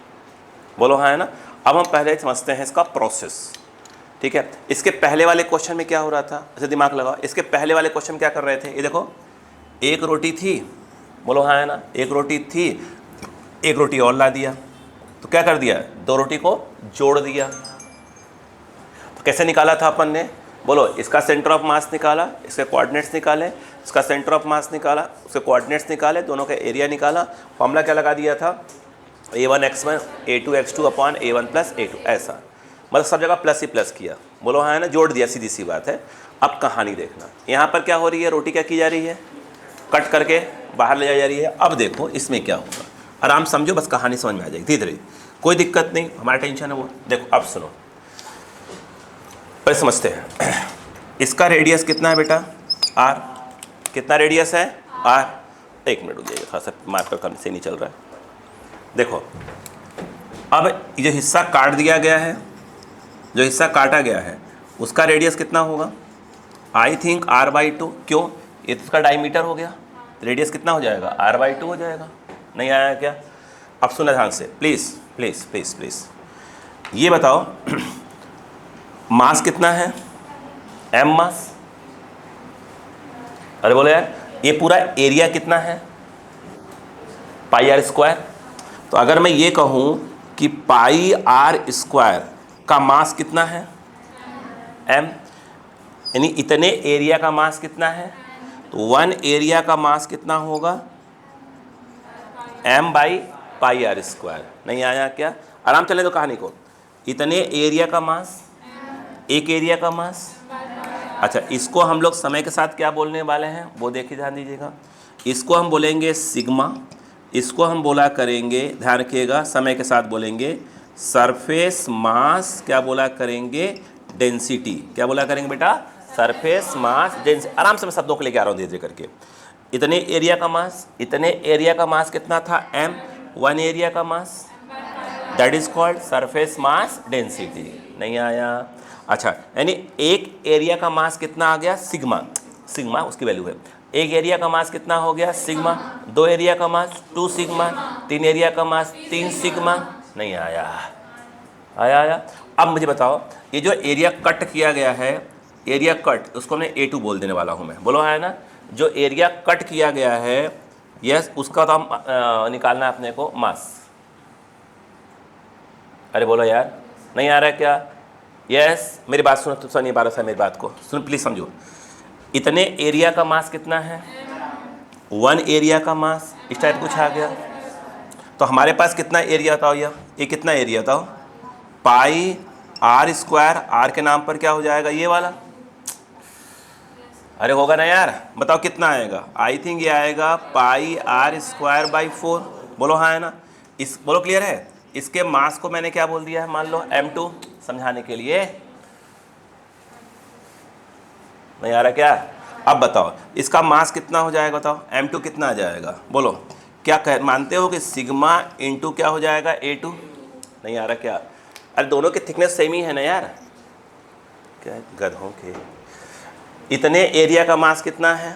Speaker 1: बोलो हाँ है ना। अब हम पहले समझते हैं इसका प्रोसेस, ठीक है। इसके पहले वाले क्वेश्चन में क्या हो रहा था? ऐसे दिमाग लगाओ, इसके पहले वाले क्वेश्चन में क्या कर रहे थे? ये देखो, एक रोटी थी, बोलो हाँ है ना, एक रोटी थी, एक रोटी और ला दिया, तो क्या कर दिया? दो रोटी को जोड़ दिया। तो कैसे निकाला था अपन ने? बोलो, इसका सेंटर ऑफ मास निकाला, इसके कोऑर्डिनेट्स निकाले, इसका सेंटर ऑफ मास निकाला, उसके कोऑर्डिनेट्स निकाले, दोनों का एरिया निकाला, फॉर्मूला क्या लगा दिया था? a1x1 a2x2 upon a1 plus a2, ऐसा, मतलब सब जगह प्लस ही प्लस किया, बोलो हाँ है ना, जोड़ दिया, सीधी सी बात है। अब कहानी देखना, यहाँ पर क्या हो रही है? रोटी क्या की जा रही है? कट करके बाहर ले जा रही है। अब देखो इसमें क्या होगा, आराम समझो, बस कहानी समझ में आ जाएगी धीरे धीरे, कोई दिक्कत नहीं, हमारा टेंशन है वो। देखो अब सुनो, पहले समझते हैं। इसका रेडियस कितना है बेटा? r। कितना रेडियस है? r। एक मिनट रुक जाइए, थोड़ा सा मार्कर कम से नहीं चल रहा है। देखो अब ये जो हिस्सा काट दिया गया है, जो हिस्सा काटा गया है, उसका रेडियस कितना होगा? I think r/2। क्यों? ये तो उसका डायमीटर हो गया, रेडियस कितना हो जाएगा? r/2 हो जाएगा। नहीं आया क्या? अब सुना ध्यान से प्लीज़ प्लीज़ प्लीज़ प्लीज़, ये बताओ मास कितना है? m मास, अरे बोलो यार, ये पूरा एरिया कितना है, पाई आर स्क्वायर। तो अगर मैं ये कहूँ कि पाई आर स्क्वायर का मास कितना है, एम, यानी इतने एरिया का मास कितना है, तो 1 एरिया का मास कितना होगा, M by pi are square. नहीं आया क्या? आराम चले तो कहानी को, इतने एरिया का मास, एक एरिया का मास। अच्छा, इसको हम लोग समय के साथ क्या बोलने वाले हैं वो देखिए, ध्यान दीजिएगा। इसको हम बोलेंगे सिग्मा, इसको हम बोला करेंगे, ध्यान रखिएगा, समय के साथ बोलेंगे सरफेस मास, क्या बोला करेंगे, डेंसिटी। क्या बोला करेंगे बेटा? Surface mass density. आराम से मैं शब्दों को लेके आ रहा हूँ धीरे धीरे करके। इतने एरिया का मास, इतने एरिया का मास कितना था, एम। 1 एरिया का mass, that is called surface mass density. नहीं आया? अच्छा, यानी एक एरिया का मास कितना आ गया, सिग्मा, सिग्मा उसकी वैल्यू है। एक एरिया का मास कितना हो गया, सिग्मा। 2 एरिया का मास 2 सिग्मा। 3 एरिया का मास 3 सिग्मा। नहीं आया? आया? अब मुझे बताओ, ये जो एरिया कट किया गया है, एरिया कट, उसको मैं A2 बोल देने वाला हूँ मैं, बोलो है ना। जो एरिया कट किया गया है, यस, उसका तो हम निकालना है अपने को मास। अरे बोलो यार, नहीं आ रहा है क्या? यस, मेरी बात सुनो, तो सुनिए 12 साल मेरी बात को सुनो प्लीज़, समझो। इतने एरिया का मास कितना है, 1 एरिया का मास, इस टाइप कुछ आ गया। तो हमारे पास कितना एरिया बताओ, ये कितना एरिया बताओ, पाई आर स्क्वायर, आर के नाम पर क्या हो जाएगा, ये वाला। अरे होगा ना यार, बताओ कितना आएगा। आई थिंक ये आएगा पाई आर स्क्वायर बाई 4। बोलो हाँ है ना? इस बोलो क्लियर है? इसके मास को मैंने क्या बोल दिया है, मान लो M2, समझाने के लिए। नहीं आ रहा क्या? अब बताओ इसका मास कितना हो जाएगा, बताओ M2 कितना आ जाएगा, बोलो। क्या कह मानते हो कि सिग्मा इंटू क्या हो जाएगा, A2। नहीं आ रहा क्या? अरे दोनों की थिकनेस सेम ही है ना यार, क्या गधों के। इतने एरिया का मास कितना है,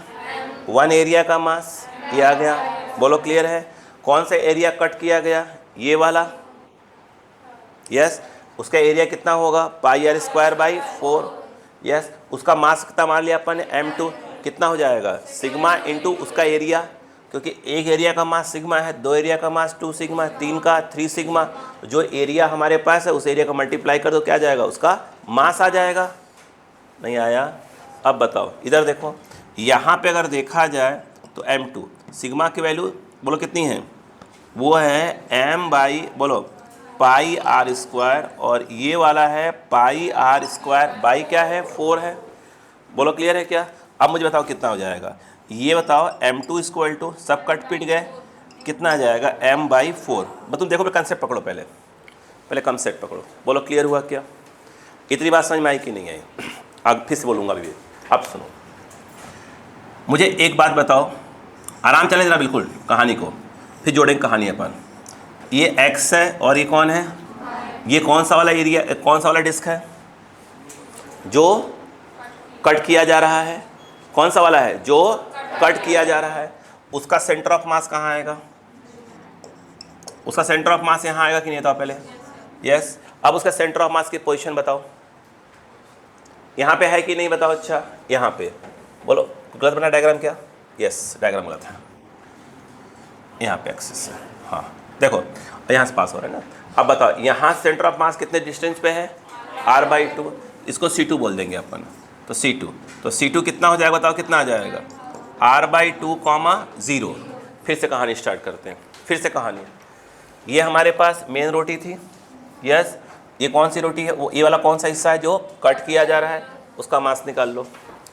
Speaker 1: 1 एरिया का मास, ये आ गया। बोलो क्लियर है? कौन सा एरिया कट किया गया, ये वाला, यस। उसका एरिया कितना होगा, पाई आर स्क्वायर बाई 4, यस। उसका मास कितना मान लिया अपन ने, M2, कितना हो जाएगा, सिग्मा इंटू उसका एरिया, क्योंकि एक एरिया का मास सिग्मा है, 2 एरिया का मास 2 सिग्मा, 3 का 3 सिग्मा। जो एरिया हमारे पास है उस एरिया का मल्टीप्लाई कर दो, क्या आ जाएगा, उसका मास आ जाएगा। नहीं आया? अब बताओ इधर देखो, यहाँ पे अगर देखा जाए तो M2 सिग्मा की वैल्यू बोलो कितनी है, वो है M बाई, बोलो पाई आर स्क्वायर, और ये वाला है पाई आर स्क्वायर बाई क्या है, 4 है। बोलो क्लियर है क्या? अब मुझे बताओ कितना हो जाएगा, ये बताओ। M2 इक्वल टू, सब कट पिट गए, कितना आ जाएगा, M बाई 4। तुम देखो कंसेप्ट पकड़ो, पहले कंसेप्ट पकड़ो। बोलो क्लियर हुआ क्या? इतनी बात समझ में आई कि नहीं आई? अब फिर से बोलूँगा अभी। अब सुनो, मुझे एक बात बताओ, आराम चले जरा बिल्कुल कहानी को, फिर जोड़ेंगे कहानी अपन। ये X है और ये कौन है, ये कौन सा वाला एरिया, कौन सा वाला डिस्क है जो कट किया जा रहा है, कौन सा वाला है जो कट किया जा रहा है। उसका सेंटर ऑफ मास कहाँ आएगा, उसका सेंटर ऑफ मास यहाँ आएगा कि नहीं, बताओ पहले। यस, अब उसका सेंटर ऑफ मास की पोजीशन बताओ, यहाँ पे है कि नहीं बताओ। अच्छा यहाँ पे, बोलो गलत बना डायग्राम क्या? यस, डायग्राम गलत है, यहाँ पे एक्सिस है। हाँ देखो, यहाँ से पास हो रहा है ना। अब बताओ यहाँ सेंटर ऑफ मास कितने डिस्टेंस पे है, r/2, इसको C2 बोल देंगे अपन, तो C2, तो C2 कितना हो जाएगा बताओ, कितना आ जाएगा, r/2, 0। फिर से कहानी स्टार्ट करते हैं, फिर से कहानी। ये हमारे पास मेन रोटी थी, यस। ये कौन सी रोटी है, वो ये वाला कौन सा हिस्सा है जो कट किया जा रहा है, उसका मास निकाल लो।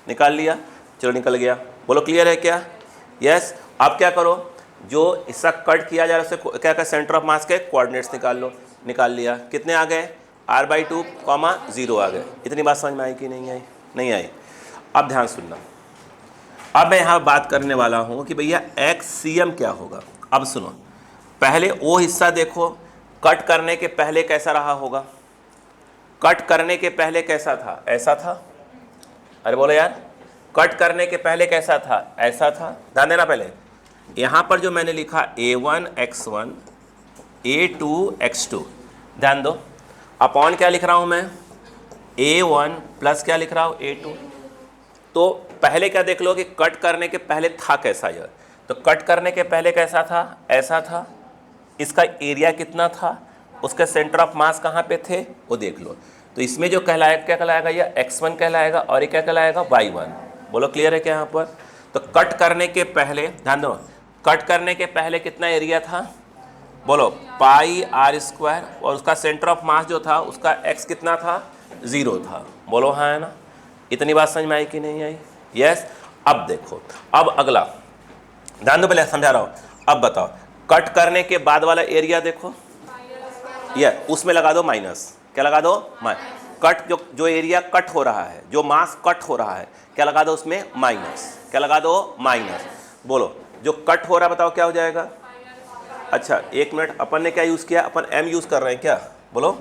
Speaker 1: निकाल लिया, चलो निकल गया। बोलो क्लियर है क्या? यस। अब क्या करो, जो हिस्सा कट किया जा रहा है उससे क्या क्या सेंटर ऑफ मास के कोऑर्डिनेट्स निकाल लो। निकाल लिया, कितने आ गए, r/2, 0 आ गए। इतनी बात समझ में आई कि नहीं आई? नहीं आई। अब ध्यान सुनना, अब मैं यहाँ बात करने वाला हूँ कि भैया XCM क्या होगा। अब सुनो, पहले वो हिस्सा देखो, कट करने के पहले कैसा रहा होगा, कट करने के पहले कैसा था, ऐसा था। अरे बोलो यार, कट करने के पहले कैसा था, ऐसा था। ध्यान देना, पहले यहाँ पर जो मैंने लिखा A1 x1 A2 x2, ध्यान दो, अपॉन क्या लिख रहा हूँ मैं, A1 प्लस क्या लिख रहा हूँ, A2। तो पहले क्या देख लो कि कट करने के पहले था कैसा यह, तो कट करने के पहले कैसा था, ऐसा था, इसका एरिया कितना था, उसके सेंटर ऑफ मास कहाँ पे थे वो देख लो। तो इसमें जो कहलाएगा क्या कहलाएगा, यह x1 कहलाएगा और ये क्या कहलाएगा y1। बोलो क्लियर है क्या यहाँ पर। तो कट करने के पहले ध्यान दो, कट करने के पहले कितना एरिया था, बोलो पाई आर स्क्वायर, और उसका सेंटर ऑफ मास जो था उसका x कितना था, 0 था। बोलो हाँ है ना। इतनी बात समझ में आई कि नहीं आई। यस। अब देखो, अब अगला ध्यान दो, पहले समझा रहा हूँ। अब बताओ कट करने के बाद वाला एरिया देखो, ये उसमें लगा दो माइनस, क्या लगा दो, कट जो एरिया कट हो रहा है, जो मास कट हो रहा है, क्या लगा दो उसमें, माइनस, क्या लगा दो, माइनस। बोलो जो कट हो रहा है बताओ क्या हो जाएगा। अच्छा एक मिनट, अपन ने क्या यूज़ किया, अपन m यूज़ कर रहे हैं क्या, बोलो,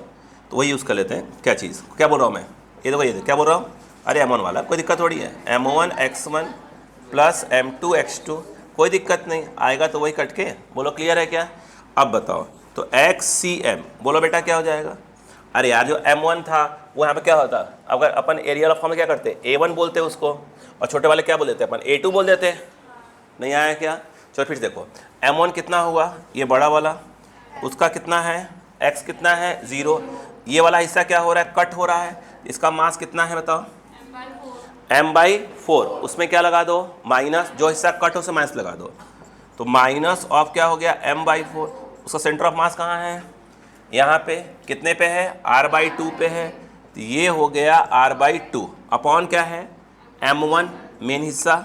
Speaker 1: तो वही यूज़ कर लेते हैं। क्या चीज़, क्या बोल रहा हूँ मैं, ये देखो, ये देखो क्या बोल रहा हूँ, अरे m1 वाला, कोई दिक्कत थोड़ी है, m1 x1 plus m2 x2, कोई दिक्कत नहीं आएगा, तो वही कट के। बोलो क्लियर है क्या। अब बताओ तो XCM, बोलो बेटा क्या हो जाएगा। अरे यार जो m1 था वो यहाँ पे क्या होता, अगर अपन एरिया ऑफ फॉर्म क्या करते, a1 बोलते उसको, और छोटे वाले क्या बोल देते अपन, a2 बोल देते। नहीं आया क्या। चलो फिर देखो m1 कितना हुआ, ये बड़ा वाला, उसका कितना है, x कितना है, 0। ये वाला हिस्सा क्या हो रहा है, कट हो रहा है, इसका मास कितना है बताओ, m/4, उसमें क्या लगा दो, माइनस, जो हिस्सा कट हो उसे माइनस लगा दो, तो माइनस ऑफ क्या हो गया, m/4। उसका सेंटर ऑफ मास कहाँ है, यहाँ पे, कितने पे है, r/2 पे है, तो ये हो गया r/2 अपॉन क्या है, m1 मेन हिस्सा,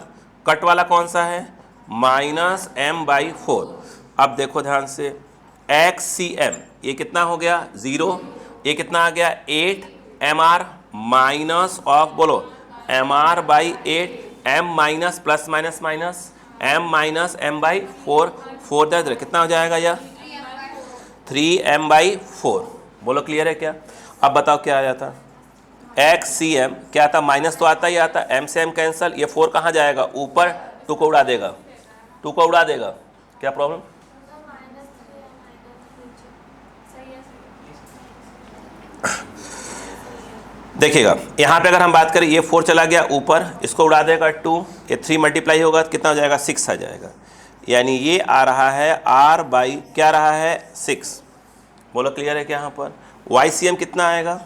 Speaker 1: कट वाला कौन सा है, माइनस m/4। अब देखो ध्यान से, XCM ये कितना हो गया, 0, ये कितना आ गया, 8 mr माइनस ऑफ, बोलो mr/8, m minus plus minus minus m minus m/4, 4 दर्द कितना हो जाएगा यह, 3m/4। बोलो क्लियर है क्या। अब बताओ क्या आ जाता, XCM क्या था, माइनस तो आता ही आता, m से m कैंसल, ये 4 कहाँ जाएगा, ऊपर, 2 को उड़ा देगा, 2 को उड़ा देगा, क्या प्रॉब्लम। देखिएगा यहाँ पे अगर हम बात करें, ये 4 चला गया ऊपर, इसको उड़ा देगा 2, ये 3 मल्टीप्लाई होगा तो कितना हो जाएगा, 6 आ जाएगा, यानी ये आ रहा है r बाई क्या रहा है, 6। बोलो क्लियर है क्या यहाँ पर। YCM कितना आएगा,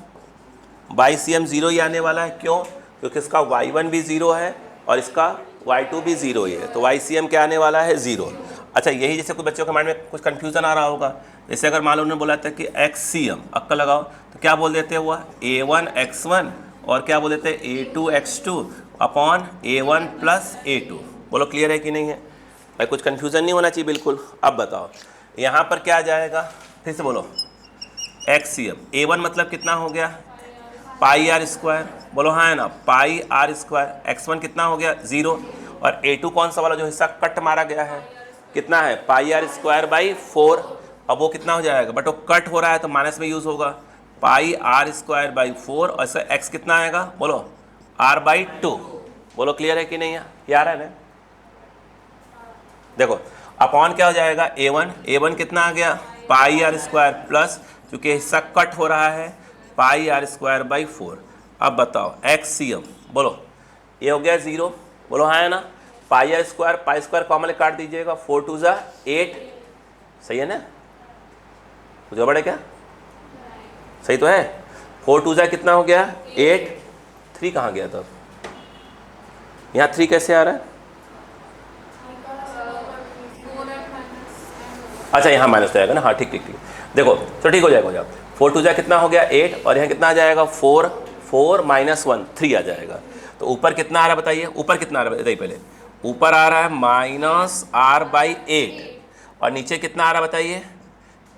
Speaker 1: YCM 0 ही आने वाला है, क्यों, क्योंकि इसका y1 भी 0 है और इसका y2 भी 0 ही है, तो YCM क्या आने वाला है, 0। अच्छा यही जैसे कुछ बच्चों के माइंड में कुछ कन्फ्यूज़न आ रहा होगा, जैसे अगर मान लो उन्होंने बोला था कि XCM, अक्का लगाओ, तो क्या बोल देते हैं वो, A1 x1 और क्या बोल देते हैं A2 x2 upon A1 plus A2। बोलो क्लियर है कि नहीं है भाई, कुछ कन्फ्यूज़न नहीं होना चाहिए बिल्कुल। अब बताओ यहाँ पर क्या आ जाएगा, फिर से बोलो, XCM A1 मतलब कितना हो गया, पाई आर स्क्वायर, बोलो हाँ है ना, पाई आर स्क्वायर, x1 कितना हो गया, 0, और A2 कौन सा वाला जो हिस्सा कट मारा गया है, कितना है, पाई आर स्क्वायर बाई 4। अब वो कितना हो जाएगा, बट वो कट हो रहा है तो माइनस में यूज़ होगा, पाई आर स्क्वायर बाई 4, और इसका x कितना आएगा, बोलो r/2। बोलो क्लियर है कि नहीं है, ये आ रहा है ना। देखो अपॉन क्या हो जाएगा, A1 कितना आ गया, पाई आर स्क्वायर प्लस, क्योंकि हिस्सा कट हो रहा है, पाई आर स्क्वायर बाई 4। अब बताओ XCM, बोलो ये हो गया 0, बोलो हाँ है ना, pi are square, pi square common काट दीजिएगा, 4 2 जा 8, सही है ना, कुछ गड़बड़ है क्या, सही तो है, 4 2 जा कितना हो गया, 8, 3 कहाँ गया तब, यहाँ 3 कैसे आ रहा है, अच्छा यहाँ माइनस हो जाएगा ना, हाँ ठीक ठीक ठीक, देखो तो ठीक हो जाएगा, 4 2 जा कितना हो गया 8, और यहाँ कितना आ जाएगा 4, 4 माइनस 1 3 आ जाएगा। तो ऊपर कितना आ रहा है बताइए, ऊपर कितना आ रहा है बताइए, पहले ऊपर आ रहा है माइनस r/8, और नीचे कितना आ रहा है बताइए,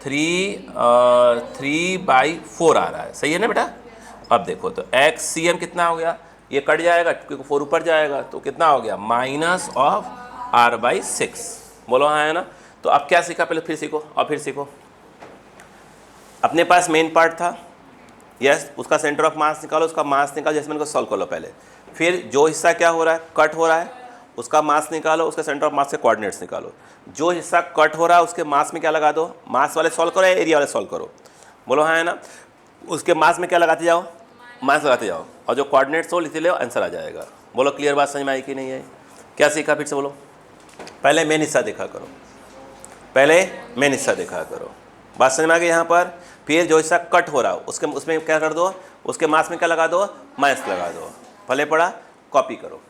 Speaker 1: 3/4 आ रहा है, सही है ना बेटा। अब देखो तो XCM कितना हो गया, ये कट जाएगा क्योंकि 4 ऊपर जाएगा, तो कितना हो गया, माइनस ऑफ r/6। बोलो हाँ है ना। तो अब क्या सीखा, पहले फिर सीखो और फिर सीखो। अपने पास मेन पार्ट था, यस, उसका सेंटर ऑफ मास निकालो, उसका मास निकालो, जैसे मैंने को सॉल्व कर लो पहले। फिर जो हिस्सा क्या हो रहा है, कट हो रहा है, उसका मास निकालो, उसके सेंटर ऑफ मास के कोऑर्डिनेट्स निकालो। जो हिस्सा कट हो रहा है उसके मास में क्या लगा दो, मास वाले सॉल्व करो या एरिया वाले सॉल्व करो, बोलो हाँ है ना। उसके मास में क्या लगाते जाओ, मास लगाते जाओ, और जो कोऑर्डिनेट्स हो लिख लो, आंसर आ जाएगा। बोलो क्लियर बात समझ में आई कि नहीं आई? क्या सीखा फिर से बोलो। पहले मेन हिस्सा देखा करो, पहले मेन हिस्सा देखा करो। बात समझ में आ गई यहाँ पर? फिर जो हिस्सा कट हो रहा हो उसके उसमें क्या कर दो, उसके मास में क्या लगा दो, माइनस लगा दो। पहले पढ़ा, कॉपी करो,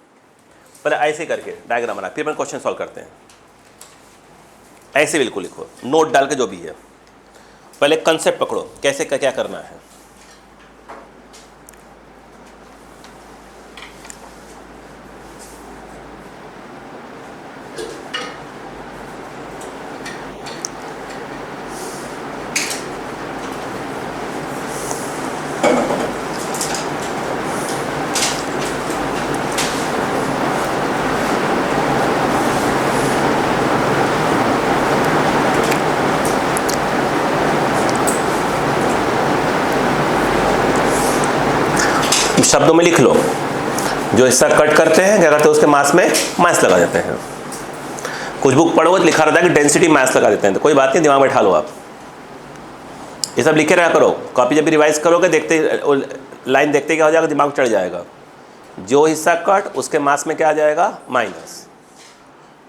Speaker 1: पहले ऐसे करके डायग्राम बना, फिर अपन क्वेश्चन सॉल्व करते हैं। ऐसे बिल्कुल लिखो, नोट डाल के जो भी है। पहले कंसेप्ट पकड़ो, कैसे क्या करना है। शब्दों में लिख लो, जो हिस्सा कट करते हैं क्या करते हैं, उसके मास में माइनस लगा देते हैं। कुछ बुक पढ़ो तो लिखा रहता है कि डेंसिटी माइनस लगा देते हैं, तो कोई बात नहीं, दिमाग में बैठा लो आप, ये सब लिखे रहा करो। कॉपी जब भी रिवाइज करोगे देखते लाइन देखते क्या हो जाएगा, दिमाग चढ़ जाएगा। जो हिस्सा कट उसके मास में क्या आ जाएगा, माइनस।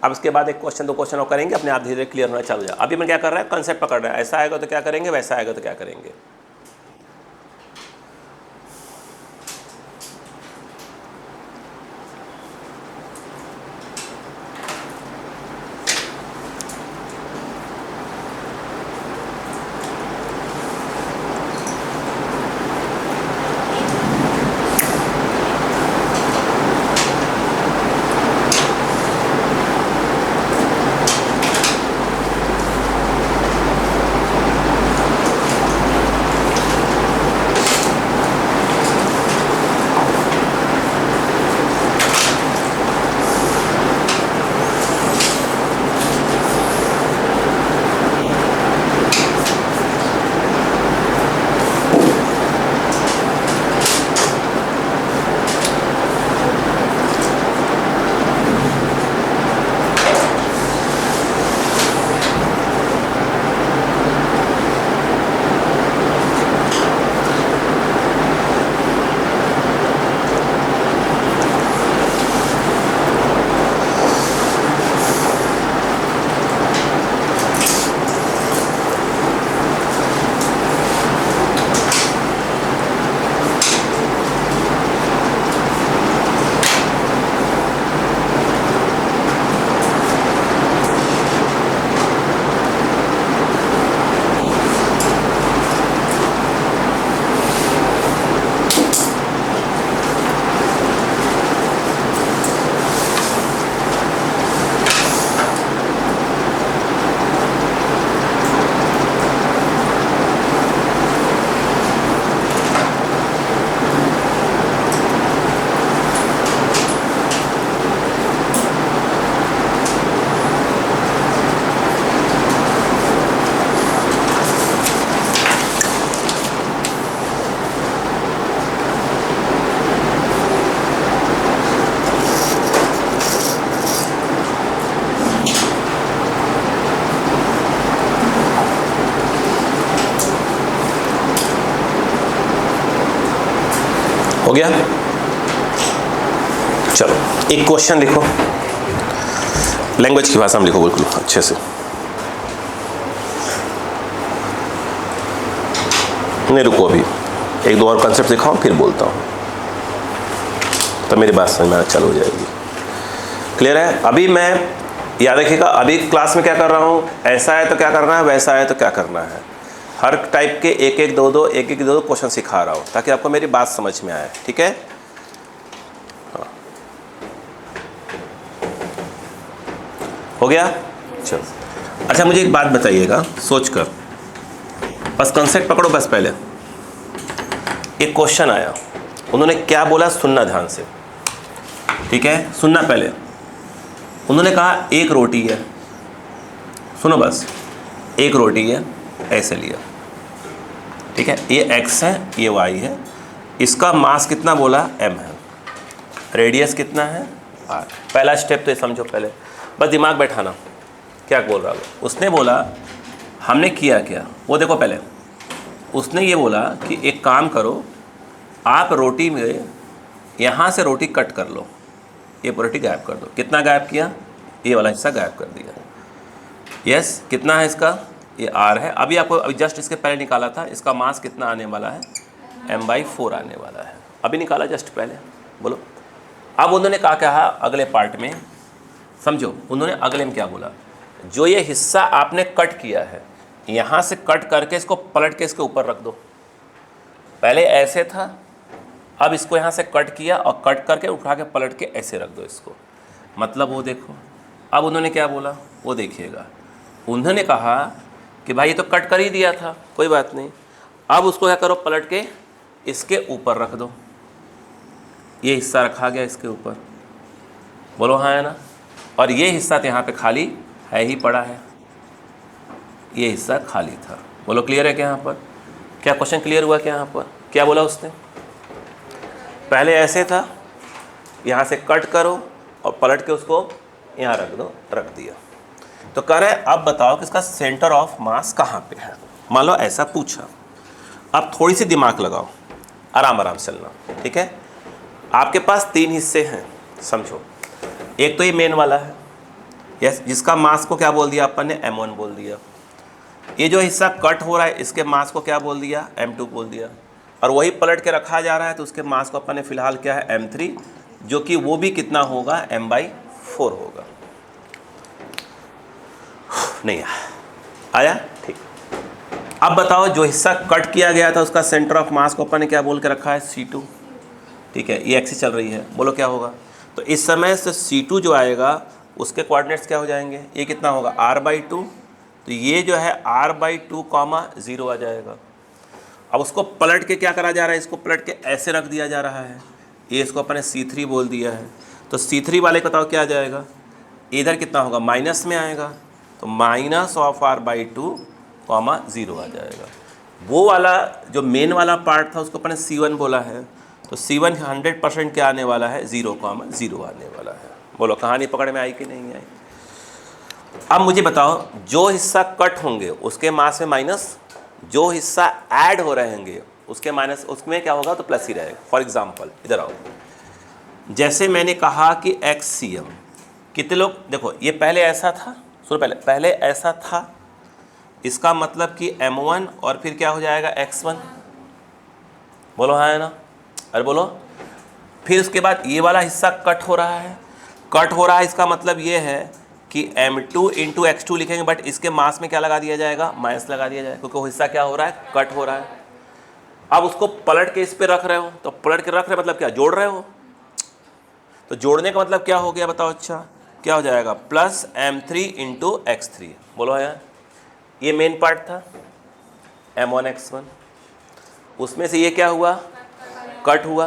Speaker 1: अब इसके बाद एक क्वेश्चन दो क्वेश्चन और करेंगे, अपने आप धीरे धीरे क्लियर होना चालू हो जाएगा। अभी मैं क्या कर रहा है, कंसेप्ट पकड़ रहा है, ऐसा आएगा तो क्या करेंगे, वैसा आएगा तो क्या करेंगे। हो गया? चलो एक क्वेश्चन लिखो, लैंग्वेज की भाषा में लिखो बिल्कुल अच्छे से। नहीं रुको, अभी एक दो और कंसेप्ट दिखाओ फिर बोलता हूँ, तो मेरी बात समझ में आना चालू हो जाएगी। क्लियर है? अभी मैं याद रखिएगा, अभी क्लास में क्या कर रहा हूँ, ऐसा है तो क्या करना है, वैसा है तो क्या करना है। हर टाइप के एक एक दो दो क्वेश्चन सिखा रहा हूँ ताकि आपको मेरी बात समझ में आए। ठीक है? हाँ। हो गया? चलो अच्छा, मुझे एक बात बताइएगा सोच कर, बस कंसेप्ट पकड़ो। बस पहले एक क्वेश्चन आया, उन्होंने क्या बोला सुनना ध्यान से। ठीक है, सुनना। पहले उन्होंने कहा एक रोटी है, सुनो बस, एक रोटी है, ऐसे लिया। ठीक है, ये x है, ये y है, इसका मास कितना बोला, m है, रेडियस कितना है, r। पहला स्टेप तो ये समझो, पहले बस दिमाग बैठाना क्या बोल रहा है। उसने बोला, हमने किया क्या वो देखो। पहले उसने ये बोला कि एक काम करो, आप रोटी में यहाँ से रोटी कट कर लो, ये पोलरिटी गायब कर दो। कितना गायब किया? ये वाला हिस्सा गायब कर दिया। यस, कितना है इसका? ये R है। अभी आपको अभी जस्ट इसके पहले निकाला था, इसका मास कितना आने वाला है? m/4 आने वाला है। अभी निकाला जस्ट पहले। बोलो अब उन्होंने कहा अगले पार्ट में, समझो उन्होंने अगले में क्या बोला, जो ये हिस्सा आपने कट किया है यहाँ से कट करके इसको पलट के इसके ऊपर रख दो। पहले ऐसे था, अब इसको यहाँ से कट किया और कट करके उठा के पलट के ऐसे रख दो इसको। मतलब वो देखो अब उन्होंने क्या बोला वो देखिएगा। उन्होंने कहा कि भाई ये तो कट कर ही दिया था, कोई बात नहीं, अब उसको क्या करो, पलट के इसके ऊपर रख दो। ये हिस्सा रखा गया इसके ऊपर। बोलो हाँ है ना। और ये हिस्सा तो यहाँ पे खाली है ही पड़ा है, ये हिस्सा खाली था। बोलो क्लियर है क्या? यहाँ पर क्या क्वेश्चन क्लियर हुआ क्या? यहाँ पर क्या बोला उसने? पहले ऐसे था, यहाँ से कट करो और पलट के उसको यहाँ रख दो, रख दिया। तो कह रहे अब बताओ कि इसका सेंटर ऑफ मास कहाँ पे है। मान लो ऐसा पूछा, अब थोड़ी सी दिमाग लगाओ, आराम आराम से चलना, ठीक है। आपके पास 3 हिस्से हैं, समझो। एक तो ये मेन वाला है, यस, जिसका मास को क्या बोल दिया अपन ने? m1 बोल दिया। ये जो हिस्सा कट हो रहा है इसके मास को क्या बोल दिया? m2 बोल दिया। और वही पलट के रखा जा रहा है तो उसके मास को अपन ने फिलहाल क्या है? m3, जो कि वो भी कितना होगा? m/4 होगा। नहीं आया? ठीक। अब बताओ जो हिस्सा कट किया गया था उसका सेंटर ऑफ मास को अपन ने क्या बोल के रखा है? C2, ठीक है। ये एक्सिस चल रही है, बोलो क्या होगा? तो इस समय से C2 जो आएगा उसके कोऑर्डिनेट्स क्या हो जाएंगे? ये कितना होगा? R/2। तो ये जो है R/2, 0 आ जाएगा। अब उसको पलट के क्या करा जा रहा है? इसको पलट के ऐसे रख दिया जा रहा है। ये इसको अपन ने C3 बोल दिया है। तो C3 वाले को बताओ क्या आ जाएगा? इधर कितना होगा? माइनस में आएगा, तो -R/2, 0 आ जाएगा। वो वाला जो मेन वाला पार्ट था उसको अपन ने C1 बोला है, तो C1 100% क्या आने वाला है? 0, 0 आने वाला है। बोलो कहानी पकड़ में आई कि नहीं आई? अब मुझे बताओ जो हिस्सा कट होंगे उसके मास में माइनस, जो हिस्सा ऐड हो रहे होंगे उसके माइनस, उसमें क्या होगा? तो प्लस ही रहेगा। फॉर एग्जांपल इधर आओ, जैसे मैंने कहा कि XCM, कितने लोग देखो ये पहले ऐसा था, सुनो पहले ऐसा था, इसका मतलब कि M1 और फिर क्या हो जाएगा? X1। बोलो हाँ है ना? अरे बोलो। फिर उसके बाद ये वाला हिस्सा कट हो रहा है, कट हो रहा है इसका मतलब ये है कि M2 × X2 लिखेंगे, बट इसके मास में क्या लगा दिया जाएगा? माइनस लगा दिया जाएगा, क्योंकि वो हिस्सा क्या हो रहा है? कट हो रहा है। अब उसको पलट के इस पे रख रहे हो, तो पलट के रख रहे मतलब क्या? जोड़ रहे हो। तो जोड़ने का मतलब क्या हो गया बताओ? अच्छा क्या हो जाएगा? +M3 × X3। बोलो यार, ये मेन पार्ट था M1 X1, उसमें से ये क्या हुआ? कट हुआ।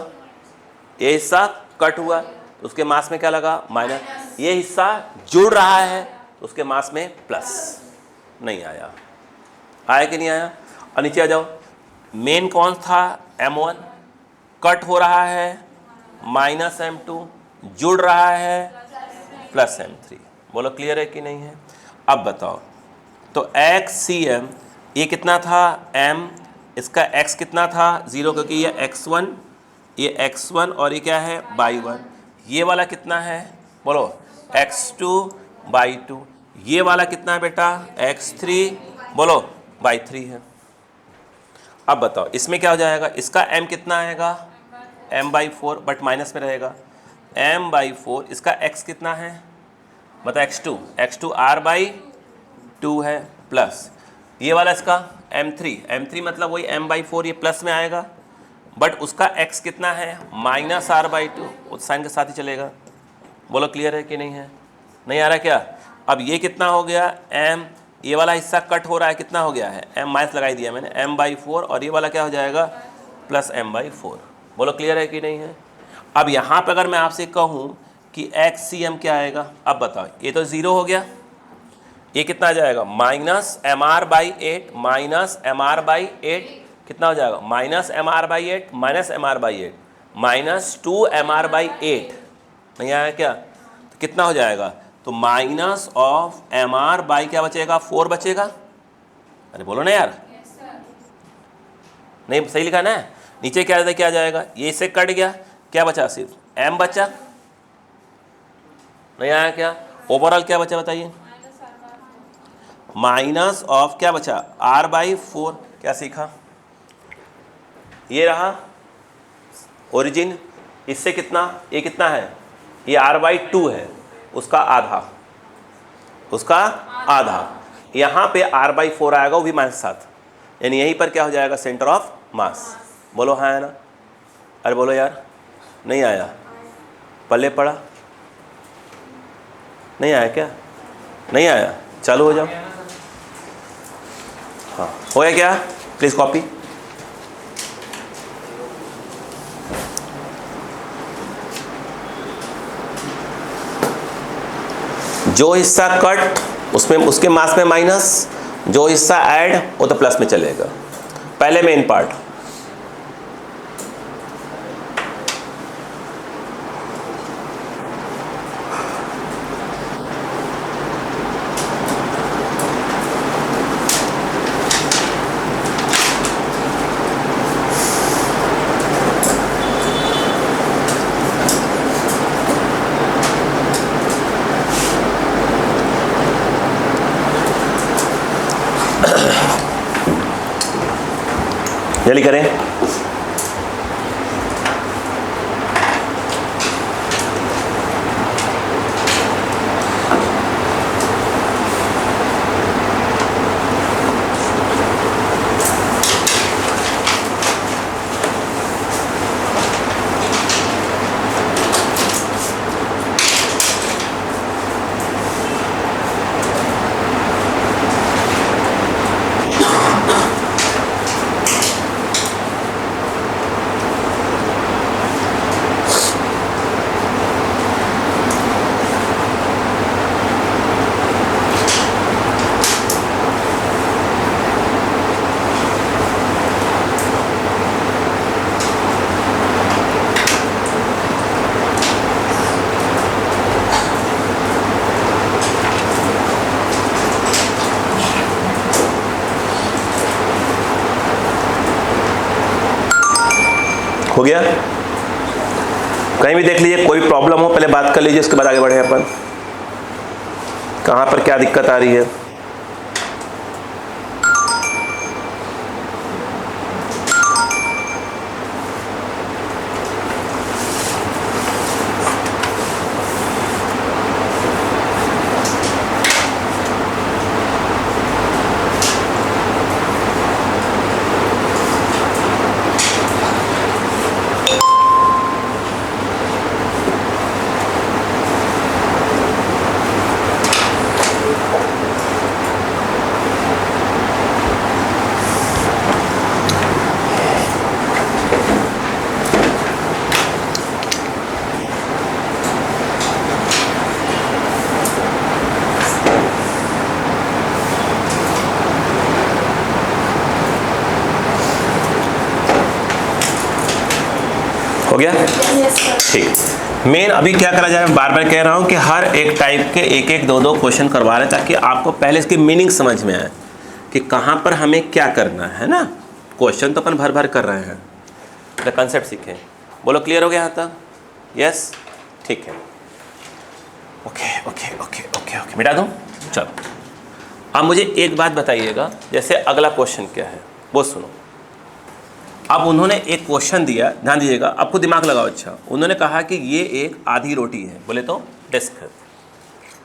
Speaker 1: ये हिस्सा कट हुआ तो उसके मास में क्या लगा? माइनस। ये हिस्सा जुड़ रहा है तो उसके मास में प्लस। नहीं आया? आया कि नहीं आया? और नीचे आ जाओ, मेन कौन था? M1, कट हो रहा है -M2, जुड़ रहा है +M3। बोलो क्लियर है कि नहीं है? अब बताओ, तो XCM ये कितना था? M, इसका X कितना था? 0, क्योंकि ये X1 और ये क्या है? y1। ये वाला कितना है? बोलो X2/2। ये वाला कितना है बेटा? X3, बोलो y3 है। अब बताओ इसमें क्या हो जाएगा? इसका M कितना आएगा? m/4, बट माइनस में रहेगा। m/4, इसका X कितना है? बताओ X2 R/2 है, प्लस ये वाला इसका M3 मतलब वही m/4, ये प्लस में आएगा, बट उसका x कितना है? -R/2, उस साइन के साथ ही चलेगा। बोलो क्लियर है कि नहीं है? नहीं आ रहा क्या? अब ये कितना हो गया? m, ये वाला हिस्सा कट हो रहा है, कितना हो गया है? m माइनस लगाई दिया मैंने, m/4, और ये वाला क्या हो जाएगा? +m/4। बोलो क्लियर है कि नहीं है? अब यहाँ पर अगर मैं आपसे कहूँ कि XCM क्या आएगा, अब बताओ। ये तो 0 हो गया, ये कितना आ जाएगा? -MR/8, -MR/8 कितना हो जाएगा? -MR/8, -2MR/8। नहीं आया क्या? तो कितना हो जाएगा? तो माइनस ऑफ MR/ क्या बचेगा? 4 बचेगा। अरे बोलो ना यार, नहीं सही लिखा ना? नीचे क्या जाएगा? ये इससे कट गया, क्या बचा? सिर्फ M बचा। नहीं आया क्या? ओवरऑल क्या बचा बताइए? माइनस ऑफ क्या बचा? r/4। क्या सीखा? ये रहा ओरिजिन, इससे कितना, ये कितना है, ये r/2 है, उसका आधा, उसका आधा। यहाँ पे r/4 आएगा, वो भी -7, यानी यहीं पर क्या हो जाएगा? Centre of mass. बोलो हाँ है ना? अरे बोलो यार, नहीं आया? पल्ले पड़ा? नहीं आया क्या? नहीं आया? चालू हो जाओ। हाँ हो गया क्या? Please copy. जो हिस्सा कट उसमें उसके मास में माइनस, जो हिस्सा ऐड वो तो प्लस में चलेगा। पहले मेन पार्ट, जल्दी करें। हो गया? कहीं भी देख लीजिए, कोई प्रॉब्लम हो पहले बात कर लीजिए, उसके बाद आगे बढ़े अपन। कहाँ पर क्या दिक्कत आ रही है? हो गया? ठीक। मेन अभी क्या करा जाए, मैं बार बार कह रहा हूँ कि हर एक टाइप के एक एक दो दो क्वेश्चन करवा रहे हैं, ताकि आपको पहले इसकी मीनिंग समझ में आए कि कहाँ पर हमें क्या करना है ना। क्वेश्चन तो अपन भर भर कर रहे हैं, तो कंसेप्ट सीखें। बोलो क्लियर हो गया यहाँ तक? यस, ठीक है। Okay okay okay okay okay, मिटा दूँ? चलो, अब मुझे एक बात बताइएगा, जैसे अगला क्वेश्चन क्या है वो सुनो। अब उन्होंने एक क्वेश्चन दिया, ध्यान दीजिएगा, आपको दिमाग लगाओ। अच्छा, उन्होंने कहा कि ये एक आधी रोटी है, बोले तो डिस्क है,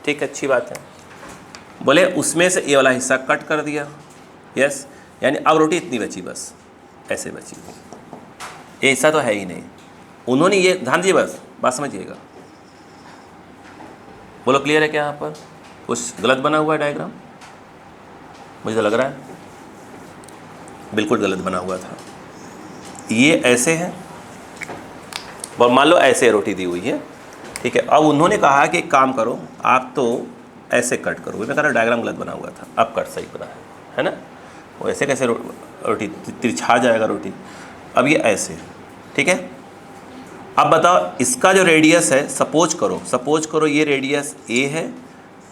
Speaker 1: ठीक है, अच्छी बात है। बोले उसमें से ये वाला हिस्सा कट कर दिया, यस, यानी अब रोटी इतनी बची, बस ऐसे बची, ये हिस्सा तो है ही नहीं। उन्होंने ये, ध्यान दीजिए, बस बात समझिएगा। बोलो क्लियर है क्या? यहाँ पर कुछ गलत बना हुआ है डायग्राम? मुझे तो लग रहा है बिल्कुल गलत बना हुआ था। ये ऐसे है और मान लो ऐसे रोटी दी हुई है, ठीक है। अब उन्होंने कहा कि एक काम करो, आप तो ऐसे कट करो। मैं कह रहा डायग्राम गलत बना हुआ था, अब कट सही बना है ना। वो ऐसे कैसे रोटी तिरछा जाएगा रोटी? अब ये ऐसे, ठीक है। अब बताओ, इसका जो रेडियस है, सपोज करो ये रेडियस ए है,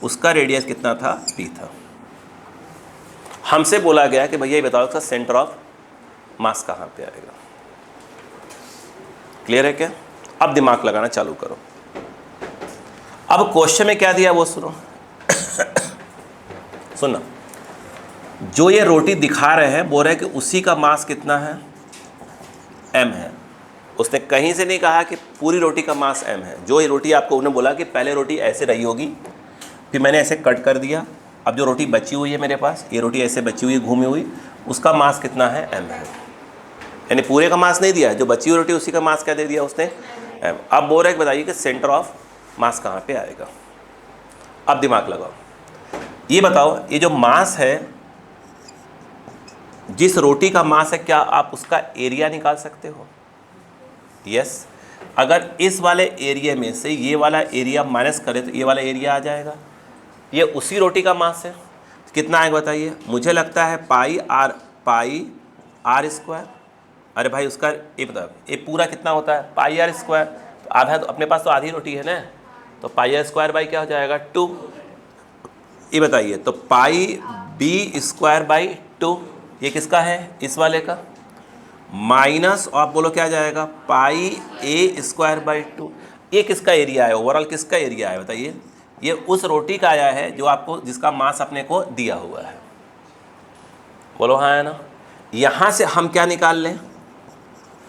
Speaker 1: उसका रेडियस कितना था? बी था। हमसे बोला गया कि भैया ये बताओ इसका सेंटर ऑफ मास कहाँ पे आएगा। क्लियर है क्या? अब दिमाग लगाना चालू करो। अब क्वेश्चन में क्या दिया वो सुनो। सुनना, जो ये रोटी दिखा रहे हैं बोल रहे हैं कि उसी का मास कितना है, m है। उसने कहीं से नहीं कहा कि पूरी रोटी का मास m है। जो ये रोटी आपको उन्होंने बोला कि पहले रोटी ऐसे रही होगी, फिर मैंने ऐसे कट कर दिया, अब जो रोटी बची हुई है मेरे पास, ये रोटी ऐसे बची हुई घूमी हुई, उसका मास कितना है, m है। यानी पूरे का मास नहीं दिया, जो बची हुई रोटी उसी का मास क्या दे दिया उसने, m। अब बोल रहे हैं बताइए कि सेंटर ऑफ मास कहाँ पे आएगा। अब दिमाग लगाओ, ये बताओ ये जो मास है, जिस रोटी का मास है, क्या आप उसका एरिया निकाल सकते हो? यस। अगर इस वाले एरिया में से ये वाला एरिया माइनस करें तो ये वाला एरिया आ जाएगा। ये उसी रोटी का मास है, कितना आएगा बताइए? मुझे लगता है पाई आर स्क्वायर। अरे भाई उसका ये बताओ, ये पूरा कितना होता है, पाई आर स्क्वायर। तो आधा, तो अपने पास तो आधी रोटी है ना, तो पाई आर स्क्वायर बाई क्या हो जाएगा, 2। ये बताइए, तो पाई बी स्क्वायर बाई 2, ये किसका है, इस वाले का, माइनस आप बोलो क्या जाएगा, पाई ए स्क्वायर बाई 2। ये किसका एरिया है, ओवरऑल किसका एरिया है बताइए? ये उस रोटी का आया है जो आपको, जिसका मास अपने को दिया हुआ है। बोलो हाँ है ना। यहाँ से हम क्या निकाल लें,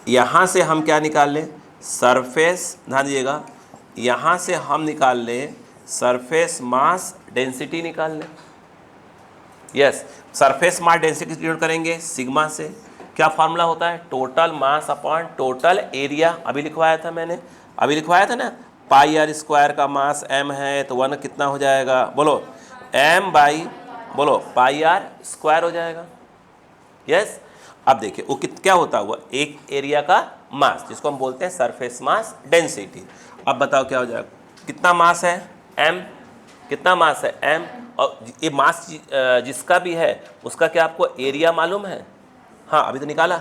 Speaker 1: यहाँ से हम क्या निकाल लें, सरफेस, ध्यान दीजिएगा, यहाँ से हम निकाल लें सरफेस मास डेंसिटी निकाल लें। Yes, surface mass density denote करेंगे सिग्मा से। क्या फार्मूला होता है, total mass upon total area. अभी लिखवाया था मैंने, अभी लिखवाया था ना, पाई आर स्क्वायर का मास m है तो 1 कितना हो जाएगा, बोलो m बाई, बोलो पाई आर स्क्वायर हो जाएगा। यस। अब देखिए वो क्या होता हुआ, एक एरिया का मास जिसको हम बोलते हैं सरफेस मास डेंसिटी। अब बताओ क्या हो जाएगा, कितना मास है, m, कितना मास है, m। और ये मास जिसका भी है उसका क्या आपको एरिया मालूम है? हाँ अभी तो निकाला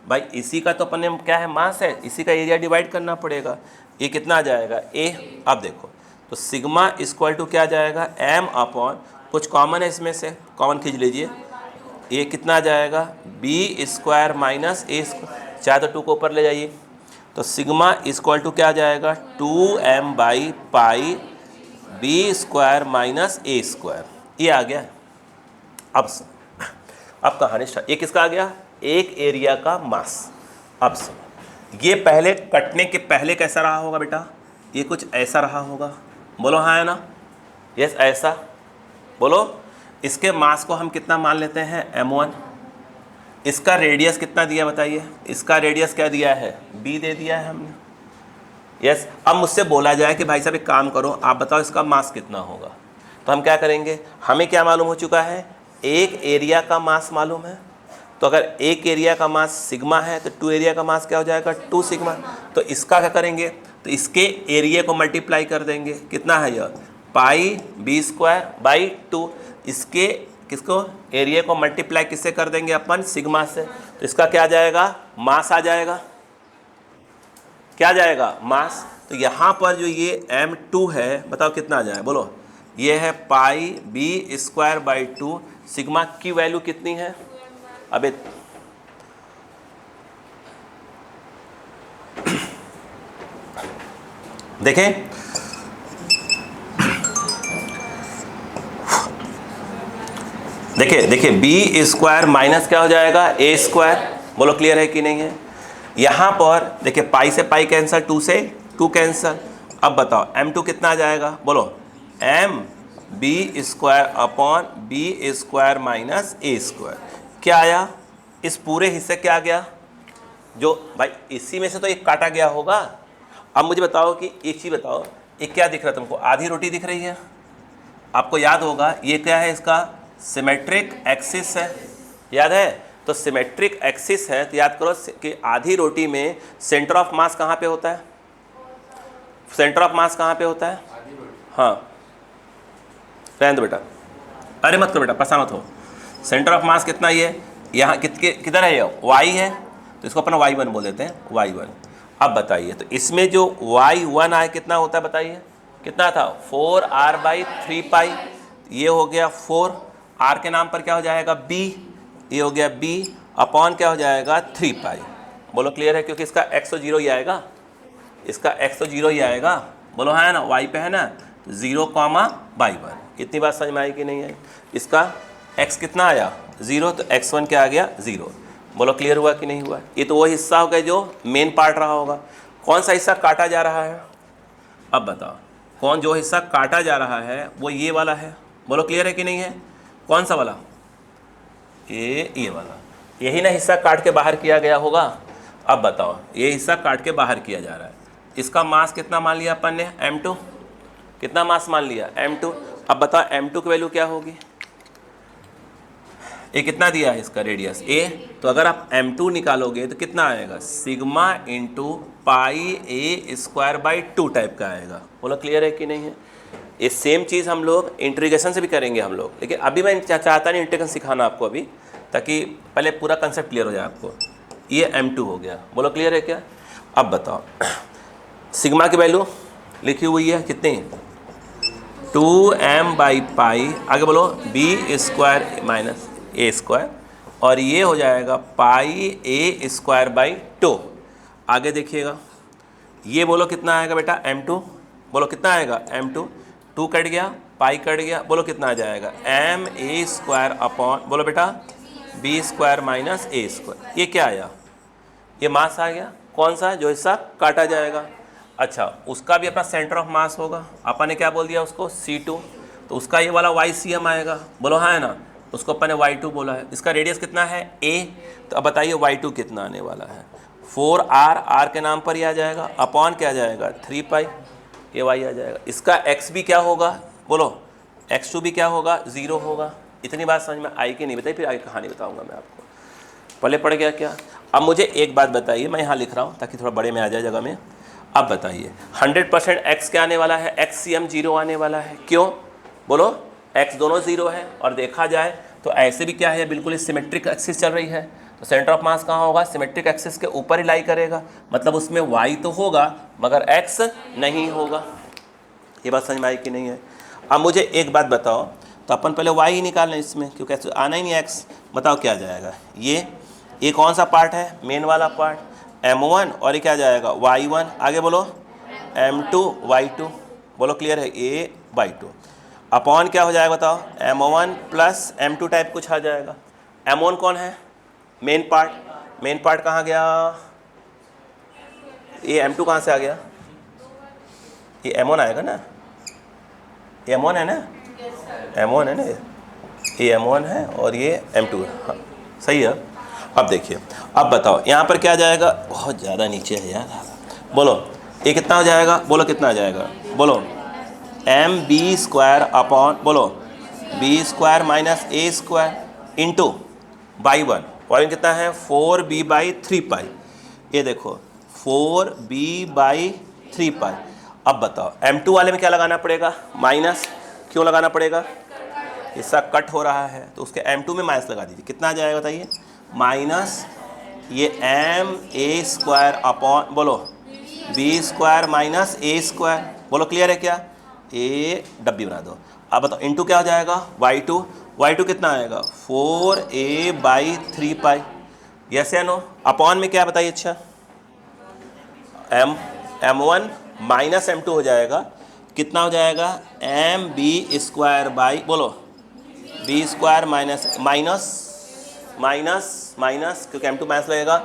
Speaker 1: भाई, इसी का तो अपने क्या है, मास है, इसी का एरिया डिवाइड करना पड़ेगा। ये कितना आ जाएगा, ए। अब देखो तो सिग्मा इक्वल टू क्या आ जाएगा, m अपॉन, कुछ कॉमन है इसमें से, कॉमन खींच लीजिए, ये कितना आ जाएगा, B square minus A square, चाहे तो 2 को ऊपर ले जाइए, तो सिग्मा इक्वल टू क्या आ जाएगा, 2m by pi B square minus A square. ये आ गया। अब कहानी स्टार्ट, ये किसका आ गया, एक एरिया का मास। अब ये पहले कटने के पहले कैसा रहा होगा बेटा, ये कुछ ऐसा रहा होगा, बोलो हाँ है ना। यस ऐसा, बोलो। इसके मास को हम कितना मान लेते हैं, m1। इसका रेडियस कितना दिया बताइए, इसका रेडियस क्या दिया है, b दे दिया है हमने। यस। अब मुझसे बोला जाए कि भाई साहब एक काम करो, आप बताओ इसका मास कितना होगा, तो हम क्या करेंगे, हमें क्या मालूम हो चुका है, एक एरिया का मास मालूम है। तो अगर एक एरिया का मास सिग्मा है तो 2 एरिया का मास क्या हो जाएगा, 2 सिग्मा। तो इसका क्या करेंगे, तो इसके एरिया को मल्टीप्लाई कर देंगे, कितना है यह, पाई बी स्क्वायर बाई 2। इसके किसको, एरिया को मल्टीप्लाई किससे कर देंगे अपन, सिग्मा से। तो इसका क्या आ जाएगा, मास आ जाएगा, क्या जाएगा, मास। तो यहाँ पर जो ये m2 है, बताओ कितना आ जाए, बोलो, ये है पाई बी स्क्वायर बाई 2। सिग्मा की वैल्यू कितनी है, अबे देखें, देखिए देखिए, बी स्क्वायर माइनस क्या हो जाएगा, ए स्क्वायर। बोलो क्लियर है कि नहीं है। यहाँ पर देखिए, पाई से पाई कैंसल, 2 से 2 कैंसल। अब बताओ m2 कितना आ जाएगा, बोलो m B square upon B square minus A square. क्या आया, इस पूरे हिस्से क्या आ गया, जो भाई इसी में से तो एक काटा गया होगा। अब मुझे बताओ कि एक चीज़ बताओ, ये क्या दिख रहा है तुमको, आधी रोटी दिख रही है। आपको याद होगा ये क्या है, इसका सिमेट्रिक एक्सिस है, याद है। तो सिमेट्रिक एक्सिस है तो याद करो कि आधी रोटी में सेंटर ऑफ मास कहाँ पे होता है, सेंटर ऑफ मास कहाँ पे होता है, हाँ रहने दो बेटा, अरे मत करो बेटा, परेशान मत हो। सेंटर ऑफ मास कितना ये, यहाँ किधर है, ये y है, तो इसको अपना y1 बोल देते हैं, y1। अब बताइए, तो इसमें जो y1 आए कितना होता है बताइए, कितना था, 4r बाई 3 पाई। ये हो गया 4, r के नाम पर क्या हो जाएगा, b, ये हो गया b अपॉन क्या हो जाएगा, 3 पाई। बोलो क्लियर है, क्योंकि इसका x तो 0 ही आएगा, इसका x तो 0 ही आएगा। बोलो है ना, y पे है ना, तो 0, y1। इतनी बात समझ में आई कि नहीं आई? इसका x कितना आया 0, तो x1 क्या आ गया 0। बोलो क्लियर हुआ कि नहीं हुआ? ये तो वो हिस्सा हो गया जो मेन पार्ट रहा होगा। कौन सा हिस्सा काटा जा रहा है? अब बताओ, कौन जो हिस्सा काटा जा रहा है वो ये वाला है। बोलो क्लियर है कि नहीं है? कौन सा वाला? ये वाला, यही ना हिस्सा काट के बाहर किया गया होगा। अब बताओ, ये हिस्सा काट के बाहर किया जा रहा है, इसका मास कितना मान लिया अपन ने? m2। कितना मास मान लिया? m2। अब बताओ m2 की वैल्यू क्या होगी? ये कितना दिया है इसका रेडियस a, तो अगर आप m2 निकालोगे तो कितना आएगा? Sigma into pi a square by 2 type का आएगा। बोलो क्लियर है कि नहीं है? ये सेम चीज़ हम लोग इंटीग्रेशन से भी करेंगे हम लोग, लेकिन अभी मैं चाहता नहीं इंटीग्रेशन सिखाना आपको अभी, ताकि पहले पूरा कंसेप्ट क्लियर हो जाए आपको। ये m2 हो गया। बोलो क्लियर है क्या? अब बताओ, सिग्मा की वैल्यू लिखी हुई है कितनी? 2m बाई पाई, आगे बोलो b square minus a square, और ये हो जाएगा पाई a स्क्वायर बाई 2। आगे देखिएगा, ये बोलो कितना आएगा बेटा? m2। बोलो कितना आएगा? m2। 2 कट गया, पाई कट गया, बोलो कितना आ जाएगा? m a स्क्वायर अपॉन, बोलो बेटा b square minus a square. ये क्या आया? ये मास आ गया। कौन सा? जो हिस्सा काटा जाएगा। अच्छा, उसका भी अपना सेंटर ऑफ मास होगा। अपन ने क्या बोल दिया उसको? C2। तो उसका ये वाला YCM आएगा। बोलो हाँ है ना, उसको अपन ने Y2 बोला है। इसका रेडियस कितना है? A। तो अब बताइए Y2 कितना आने वाला है? 4r, r के नाम पर ही आ जाएगा, अपॉन क्या आ जाएगा? 3 पाई, ये y आ जाएगा। इसका x भी क्या होगा? बोलो x2 भी क्या होगा? 0 होगा। इतनी बात समझ में आई कि नहीं बताइए? फिर आगे कहानी बताऊंगा मैं आपको। पहले पड़ गया क्या? अब मुझे एक बात बताइए, मैं यहाँ लिख रहा हूँ ताकि थोड़ा बड़े में आ जाए जगह में। अब बताइए 100% x क्या आने वाला है? XCM 0 आने वाला है। क्यों? बोलो x दोनों 0 है, और देखा जाए तो ऐसे भी क्या है, बिल्कुल सिमेट्रिक एक्सिस चल रही है, तो सेंटर ऑफ मास कहाँ होगा? सिमेट्रिक एक्सिस के ऊपर ही लाई करेगा, मतलब उसमें y तो होगा मगर x नहीं होगा। ये बात समझ में आई कि नहीं है? अब मुझे एक बात बताओ, तो अपन पहले y ही निकाल लें इसमें, क्योंकि आना ही नहीं x। बताओ क्या जाएगा? ये कौन सा पार्ट है? मेन वाला पार्ट m1, और ये क्या जाएगा? y1। आगे बोलो m2 y2। बोलो क्लियर है? a बाई 2 अपॉन क्या हो जाएगा बताओ? m1 प्लस m2 टाइप कुछ आ जाएगा। m1 कौन है? Main part. मेन पार्ट कहाँ गया? ये m2 कहाँ से आ गया? ये m1 आएगा ना, ये m1 है ना, m1 है ना, ये m1 है और ये m2 है। हाँ सही है। अब देखिए, अब बताओ यहाँ पर क्या आ जाएगा? बहुत ज़्यादा नीचे है यार। बोलो ये कितना हो जाएगा? बोलो कितना आ जाएगा? बोलो mb स्क्वायर अपॉन, बोलो b square minus a square into by 1। Point कितना है? 4b बाई 3 पाई। ये देखो 4b बाई 3 पाई। अब बताओ m2 वाले में क्या लगाना पड़ेगा? माइनस। क्यों लगाना पड़ेगा? हिस्सा कट हो रहा है तो उसके m2 में माइनस लगा दीजिए। कितना आ जाएगा बताइए? माइनस ये m a स्क्वायर अपॉन, बोलो b square minus a square. बोलो क्लियर है क्या? ए डब्बी बना दो। अब बताओ इंटू क्या हो जाएगा? y2 कितना आएगा? 4a by 3 pi. यस या नो? अपॉन में क्या बताइए? अच्छा m1 माइनस m2 हो जाएगा। कितना हो जाएगा? mb स्क्वायर बाई, बोलो b स्क्वायर माइनस माइनस क्योंकि m2 माइनस लगेगा।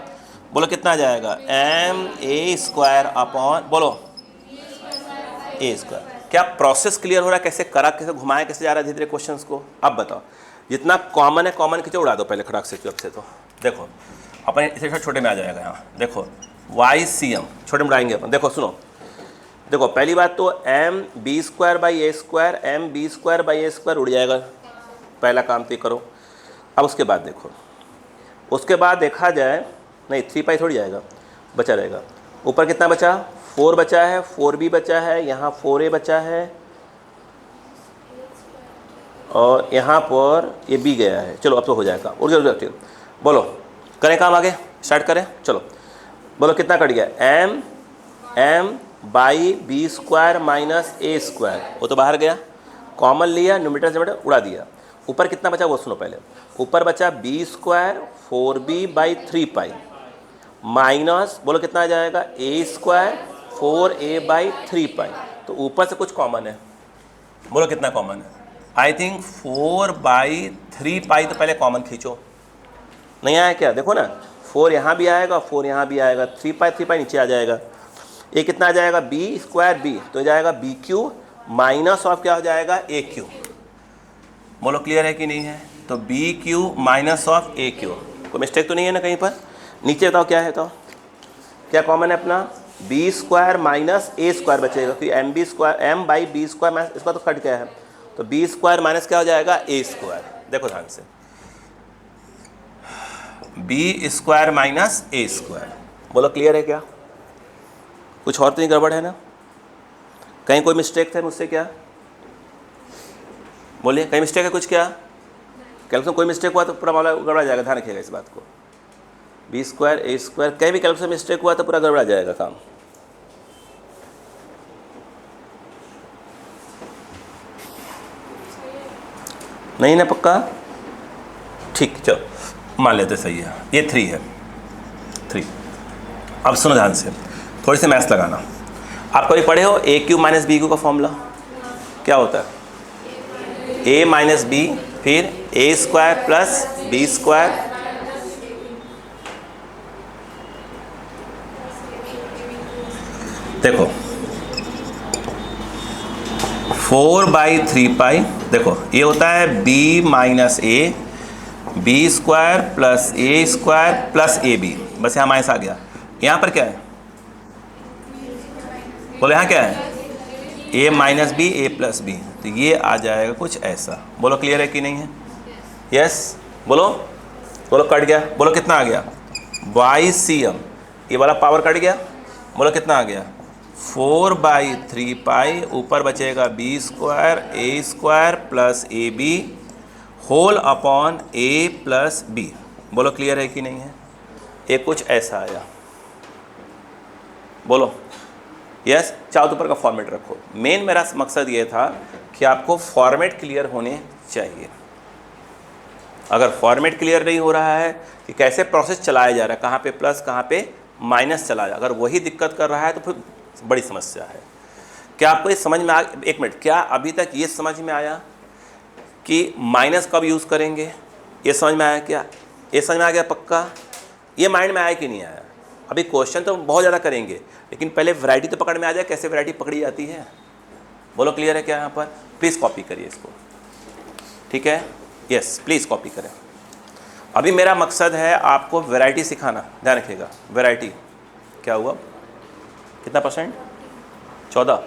Speaker 1: बोलो कितना आ जाएगा? ma स्क्वायर अपॉन, बोलो a स्क्वायर। क्या प्रोसेस क्लियर हो रहा है? कैसे करा, कैसे घुमाया, कैसे जा रहा है धीरे धीरे क्वेश्चंस को? अब बताओ, जितना कॉमन है कॉमन खींचो, उड़ा दो पहले खड़ाक से चुप से। तो देखो अपन इसे छोटे में आ जाएगा। यहाँ देखो YCM छोटे में उड़ाएंगे अपन। देखो सुनो, देखो पहली बात तो mb square by a square, mb square by a square उड़ जाएगा। पहला काम तो ये करो। अब उसके बाद देखो, उसके बाद देखा जाए, नहीं 3 पाई थोड़ी जाएगा, बचा रहेगा। ऊपर कितना बचा? 4 बचा है, 4b बचा है, यहाँ 4a बचा है, और यहाँ पर ये b गया है। चलो अब तो हो जाएगा। उड़ गया। बोलो करें काम, आगे स्टार्ट करें। चलो बोलो कितना कट गया? m by b square minus a square, वो तो बाहर गया, कॉमन लिया, न्यूमरेटर से उड़ा दिया। ऊपर कितना बचा वो सुनो पहले। ऊपर बचा b square 4b by 3 pi minus, बोलो कितना आ जाएगा? a स्क्वायर 4a/3 तो ऊपर से कुछ कॉमन है, बोलो कितना कॉमन है? आई थिंक 4/3 तो पहले कॉमन खींचो, नहीं आया क्या? देखो ना, 4 यहाँ भी आएगा, 4 यहाँ भी आएगा, 3 नीचे आ जाएगा। ये कितना आ जाएगा? b²b, तो जाएगा BQ माइनस ऑफ क्या हो जाएगा? AQ। बोलो क्लियर है कि नहीं है? तो BQ माइनस ऑफ AQ, कोई मिस्टेक तो नहीं है ना कहीं पर? नीचे बताओ क्या है, तो क्या कॉमन है अपना? b² माइनस a² बचेगा, क्योंकि m/b² माइनस इसका तो कट गया है, तो b² माइनस क्या हो जाएगा? a²। देखो ध्यान से, b² माइनस a²। बोलो क्लियर है क्या? कुछ और तो नहीं गड़बड़ है ना? कहीं कोई मिस्टेक है मुझसे क्या? बोलिए, कहीं मिस्टेक है कुछ क्या? कैलकुलेशन कोई मिस्टेक हुआ तो पूरा मामला गड़बड़ा जाएगा, ध्यान रखिएगा इस बात को। b² a², कहीं भी कैलकुलेशन मिस्टेक हुआ तो पूरा गड़बड़ा जाएगा काम। नहीं ना पक्का? ठीक, चलो मान लेते सही है, ये 3 है, 3। अब सुनो ध्यान से, थोड़ी सी मैथ्स लगाना। आप कभी पढ़े हो AQ माइनस BQ का फॉर्मूला क्या होता है? A माइनस B, फिर a² प्लस b²। देखो 4/3, देखो ये होता है b minus a, b² plus a² plus AB, बस यहाँ माइनस आ गया। यहाँ पर क्या है? बोलो यहाँ क्या है? a minus b, a plus b, तो ये आ जाएगा कुछ ऐसा। बोलो क्लियर है कि नहीं है? यस, बोलो बोलो कट गया, बोलो कितना आ गया? YCM, ये वाला पावर कट गया, बोलो कितना आ गया? 4/3 ऊपर बचेगा b² a² plus AB whole upon a plus b। बोलो क्लियर है कि नहीं है? ये कुछ ऐसा आया, बोलो यस। चाहो तो ऊपर का फॉर्मेट रखो। मेन मेरा मकसद ये था कि आपको फॉर्मेट क्लियर होने चाहिए। अगर फॉर्मेट क्लियर नहीं हो रहा है कि कैसे प्रोसेस चलाया जा रहा है, कहाँ पे प्लस कहाँ पे माइनस चला जा, अगर वही दिक्कत कर रहा है तो फिर बड़ी समस्या है। क्या आपको ये समझ में आ, एक मिनट, क्या अभी तक ये समझ में आया कि माइनस कब यूज़ करेंगे? ये समझ में आया क्या? ये समझ में आ गया पक्का? ये माइंड में आया कि नहीं आया? अभी क्वेश्चन तो बहुत ज़्यादा करेंगे, लेकिन पहले वैरायटी तो पकड़ में आ जाए, कैसे वैरायटी पकड़ी जाती है। बोलो क्लियर है क्या? यहाँ पर प्लीज़ कॉपी करिए इसको, ठीक है? यस, प्लीज़ कॉपी करें। अभी मेरा मकसद है आपको वैरायटी सिखाना, ध्यान रखिएगा। वैरायटी क्या हुआ? कितना %? 14।